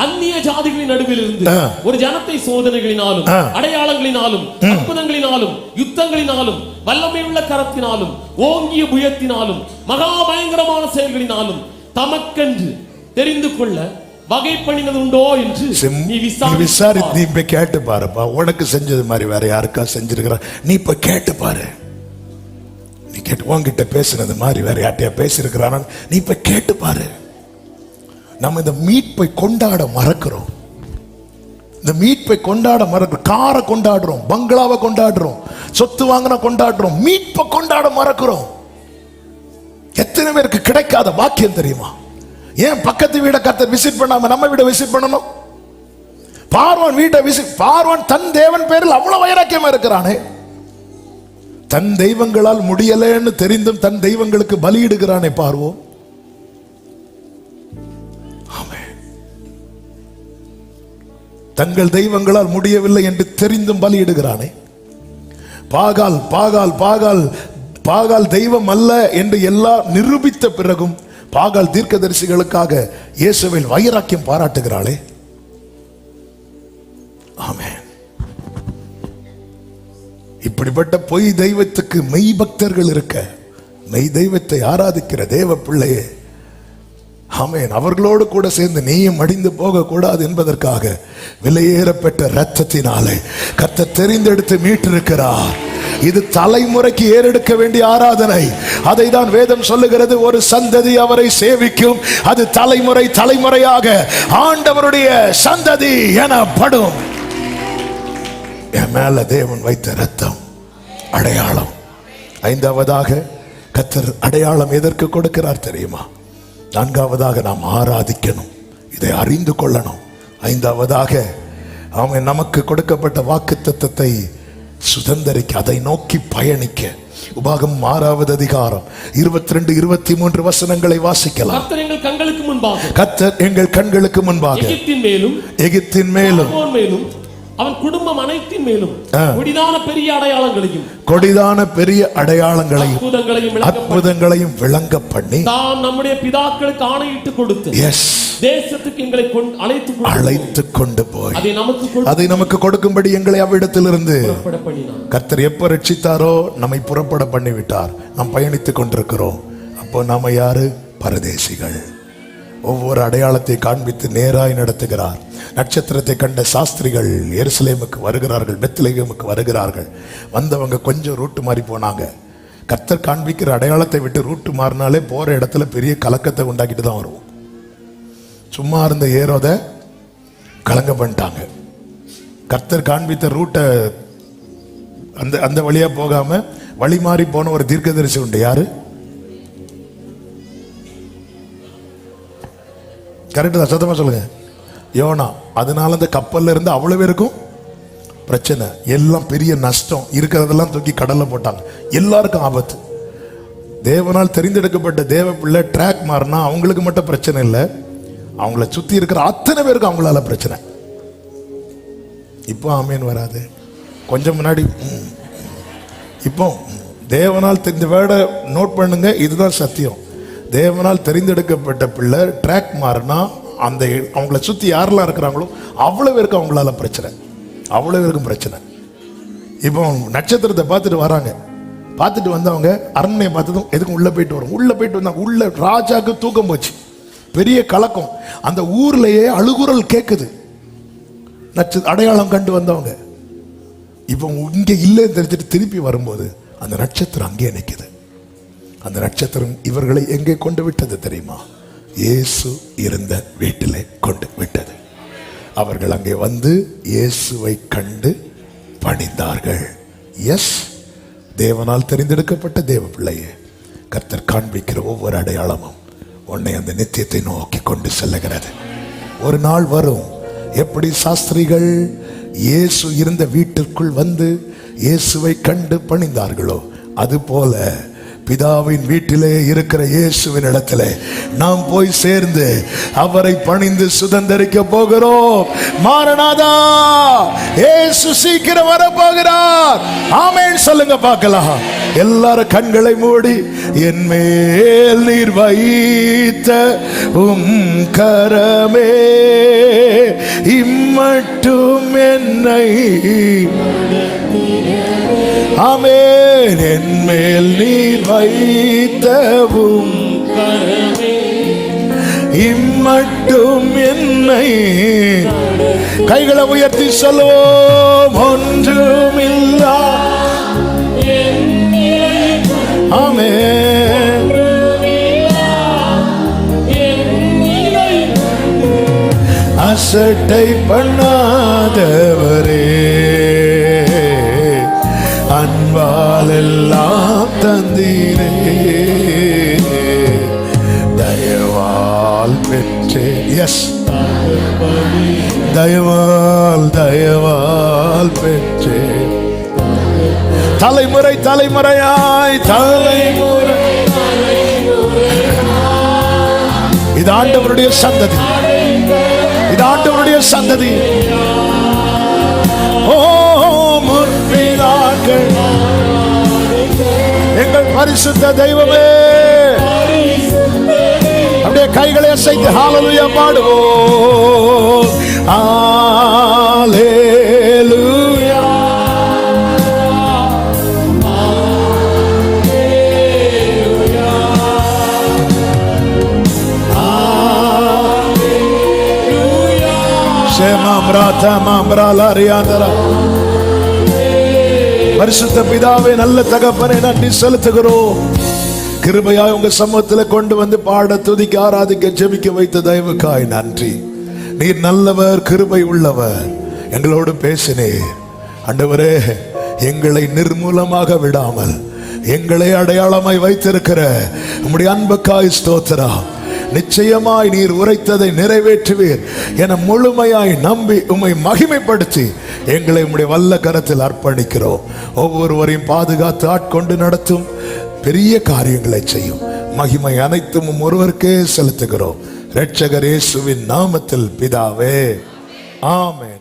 அந்நிய ஜாதிகளின் நடுவில் இருந்து ஒரு ஜனத்தை சோதனைகளினாலும் அடையாளங்களினாலும் அற்புதங்களினாலும் யுத்தங்களினாலும் வல்லமையுள்ள கரத்தினாலும் ஓங்கிய புயத்தினாலும் மகா பயங்கரமான செயல்களினாலும் தமக்கென்று தெரிந்து கொள்ள வகை பண்ணினது உண்டோ என்று நீ விசாரித்து நீ இப்ப கேட்டு பாருப்பா. உனக்கு செஞ்சது மாதிரி வேற யாருக்கா செஞ்சிருக்கிற? நீ இப்ப கேட்டு பாரு. நீ கேட்டு உன்கிட்ட பேசுனது மாதிரி வேற யார்ட்டையா பேசிருக்கிறான்? நீ இப்ப கேட்டு பாரு. நம்ம இந்த மீட்பை கொண்டாட மறக்கிறோம். இந்த மீட்பை கொண்டாட மறக்கிறோம். காரை கொண்டாடுறோம், பங்களாவை கொண்டாடுறோம், சொத்து வாங்கின கொண்டாடுறோம், மீட்பை கொண்டாட மறக்கிறோம். எத்தனை பேருக்கு கிடைக்காத பாக்கியம் தெரியுமா? ஏன் பக்கத்து வீட கர்த்தர் விசிட் பண்ணாம நம்ம வீட விசிட் பண்ணணும்? பார்வான் வீட்டை விசிட், பார்வான் தன் தேவன் பேரில் அவ்வளவு வைராக்கியமா இருக்கிறானே, தன் தெய்வங்களால் முடியலன்னு தெரிந்தும் தன் தெய்வங்களுக்கு பலியிடுகிறானே பார்வோம். தங்கள் தெய்வங்களால் முடியவில்லை என்று தெரிந்தும் பலியிடுகிறானே. பாகால் பாகால் பாகால் பாகால் தெய்வம் அல்ல என்று எல்லாம் நிரூபித்த பிறகும் பாகால் தீர்க்கதரிசிகளுக்காக இயேசுவில் வைராக்கியம் பாராட்டுகிறாளே. ஆமென். இப்படிப்பட்ட பொய் தெய்வத்துக்கு மெய் பக்தர்கள் இருக்க, மெய் தெய்வத்தை ஆராதிக்கிற தேவ பிள்ளையே, ஆமென், அவர்களோடு கூட சேர்ந்து நீயும் மடிந்து போக கூடாது என்பதற்காக விலையேறப்பட்ட இரத்தத்தினாலே கர்த்தர் தெரிந்தெடுத்து மீட்டிருக்கிறார். இது தலைமுறைக்கு ஏறெடுக்க வேண்டிய ஆராதனை. அதை தான் வேதம் சொல்லுகிறது, ஒரு சந்ததி அவரை சேவிக்கும், அது தலைமுறை தலைமுறையாக ஆண்டவருடைய சந்ததி எனப்படும். என் மேல தேவன் வைத்த இரத்தம் அடையாளம். 5வதாக கர்த்தர் அடையாளம் எதற்கு கொடுக்கிறார் தெரியுமா? 4வதாக நாம் ஆராதிக்கணும், இதை அறிந்து கொள்ளணும். 5வதாக அவன் நமக்கு கொடுக்கப்பட்ட வாக்குத்தத்தத்தை சுதந்தரிக்க, அதை நோக்கி பயணிக்க. உபாகமம் 6வது அதிகாரம் 22, 23 வசனங்களை வாசிக்கலாம். கர்த்தர் எங்கள் கண்களுக்கு முன்பாக, கர்த்தர் எங்கள் கண்களுக்கு முன்பாக எகிப்தின் மேலும் அவன் குடும்பம் அனைத்தின் மேலும் கொடிதான பெரிய அடையாளங்களையும் அற்புதங்களையும் விளங்க பண்ணி தாம் நம்முடைய பிதாக்களுக்கு ஆணையிட்டு கொடுத்து தேசத்துக்கு எங்களை அழைத்து கொண்டு போய் அதை நமக்கு கொடுக்கும்படி எங்களை அவ்விடத்திலிருந்து கர்த்தர் எப்ப ரட்சித்தாரோ நம்மை புறப்பட பண்ணிவிட்டார். நாம் பயணித்துக் கொண்டிருக்கிறோம். அப்போ நாம யாரு? பரதேசிகள். ஒவ்வொரு அடையாளத்தை காண்பித்து நேராய் நடத்துகிறார். நட்சத்திரத்தை கண்ட சாஸ்திரிகள் எருசலேமுக்கு வருகிறார்கள், பெத்லகேமுக்கு வருகிறார்கள். வந்தவங்க கொஞ்சம் ரூட்டு மாறி போனாங்க. கர்த்தர் காண்பிக்கிற அடையாளத்தை விட்டு ரூட்டு மாறினாலே போற இடத்துல பெரிய கலக்கத்தை உண்டாக்கிட்டு தான் வருவோம். சும்மா இருந்த ஏரோத கலங்க பண்ணிட்டாங்க. கர்த்தர் காண்பித்த ரூட்டை அந்த அந்த வழியா போகாம வழி மாறி போன ஒரு தீர்க்கதரிசி உண்டு. யாரு? கரெக்ட் தான், சத்தமா சொல்லுங்க. யோனா. அதனால அந்த கப்பல்ல இருந்து அவ்வளவு பேருக்கும் பிரச்சனை, எல்லாம் பெரிய நஷ்டம், இருக்கிறதெல்லாம் தூக்கி கடல்ல போட்டாங்க, எல்லாருக்கும் ஆபத்து. தேவனால் தெரிந்தெடுக்கப்பட்ட தேவ பிள்ளை ட்ராக் மாறினா அவங்களுக்கு மட்டும் பிரச்சனை இல்லை, அவங்கள சுத்தி இருக்கிற அத்தனை பேருக்கு அவங்களால பிரச்சனை. இப்போ ஆமேன் வராது, கொஞ்சம் முன்னாடி. இப்போ தேவனால் இந்த வேர்டை நோட் பண்ணுங்க, இதுதான் சத்தியம். தேவனால் தெரிந்தெடுக்கப்பட்ட பிள்ளை ட்ராக் மாறினா அந்த அவங்கள சுத்தி யாரெல்லாம் இருக்கிறாங்களோ அவ்வளவு பேருக்கு அவங்களால பிரச்சனை, அவ்வளவு பேருக்கும் பிரச்சனை. இப்போ நட்சத்திரத்தை பார்த்துட்டு வராங்க, பார்த்துட்டு வந்தவங்க அரண்மனையை பார்த்ததும் எதுக்கும் உள்ள போயிட்டு வரும். உள்ள போயிட்டு வந்தாங்க, உள்ள ராஜாக்கு தூக்கம் போச்சு, பெரிய கலக்கம். அந்த ஊர்லயே அழுகுரல் கேட்குது, அடையாளம் கண்டு வந்தவங்க. இப்போ இங்க இல்லைன்னு தெரிஞ்சுட்டு திருப்பி வரும்போது அந்த நட்சத்திரம் அங்கே நிற்குது. அந்த நட்சத்திரம் இவர்களை எங்கே கொண்டு விட்டது தெரியுமா? இயேசு இருந்த வீட்டிலே கொண்டு விட்டது. அவர்கள் அங்கே வந்து இயேசுவை கண்டு பணிந்தார்கள். எஸ், தேவனால் தெரிந்தெடுக்கப்பட்ட தேவ பிள்ளையே, கர்த்தர் காண்பிக்கிற ஒவ்வொரு அடையாளமும் உன்னை அந்த நித்தியத்தை நோக்கி கொண்டு செல்லுகிறது. ஒரு நாள் வரும், எப்படி சாஸ்திரிகள் இயேசு இருந்த வீட்டிற்குள் வந்து இயேசுவை கண்டு பணிந்தார்களோ, அதுபோல பிதாவின் வீட்டிலே இருக்கிற இயேசுவின் இடத்திலே நாம் போய் சேர்ந்து அவரை பணிந்து சுதந்தரிக்க போகிறோம். மாரநாதா, இயேசு சீக்கிரம் வர போகிறார். ஆமென் சொல்லுங்க பார்க்கலாம். எல்லாரும் கண்களை மூடி, என் மேல் நீர் வைத்த கரமே இம்மட்டும் என்னை, ஆமென், என் மேல் நீர் வைத்தவும் கரமே இம்மட்டும் என்னை. கைகளை உயர்த்தி சொல்லுவோம். ஒன்றுமில்லா, ஆமென், அசட்டை பண்ணாதவரே, அன்பால் எல்லாம் தந்தீரே, தயவால் பெற்றே. எஸ், தயவால் தயவால் பெற்றே. தலைமுறை தலைமுறையாய் தலைமுறை, இது ஆண்டவருடைய சந்ததி, இது ஆண்டவருடைய சந்ததி. ஓ முற்பிதாக்கள், எங்கள் பரிசுத்த தெய்வமே, அப்படியே கைகளை அசைத்து ஹalleluya பாடுவோம். ஹalleluya, பரிசுத்த பிதாவே, நல்ல தகப்பனை நன்றி செலுத்துகிறோம். கிருபையாய் உங்க சமூகத்தில் கொண்டு வந்து பாட, துதிக்க, ஆராதிக்க, ஜெபிக்க வைத்த தயவுக்காய் நன்றி. நீர் நல்லவர், கிருபை உள்ளவர், எங்களோடு பேசினீர். ஆண்டவரே, எங்களை நிர்மூலமாக விடாமல் எங்களை அடையாளமாய் வைத்திருக்கிற உம்முடைய அன்புக்காய் ஸ்தோத்திரம். நிச்சயமாய் நீர் உரைத்ததை நிறைவேற்றுவீர் என முழுமையாய் நம்பி உம்மை மகிமைப்படுத்தி எங்களை உம்முடைய வல்ல கரத்தில் அர்ப்பணிக்கிறோம். ஒவ்வொருவரையும் பாதுகாத்து ஆட்கொண்டு நடத்தும், பெரிய காரியங்களை செய்யும். மகிமை அனைத்தும் ஒருவருக்கே செலுத்துகிறோம். இரட்சகர் இயேசுவின் நாமத்தில் பிதாவே, ஆமென்.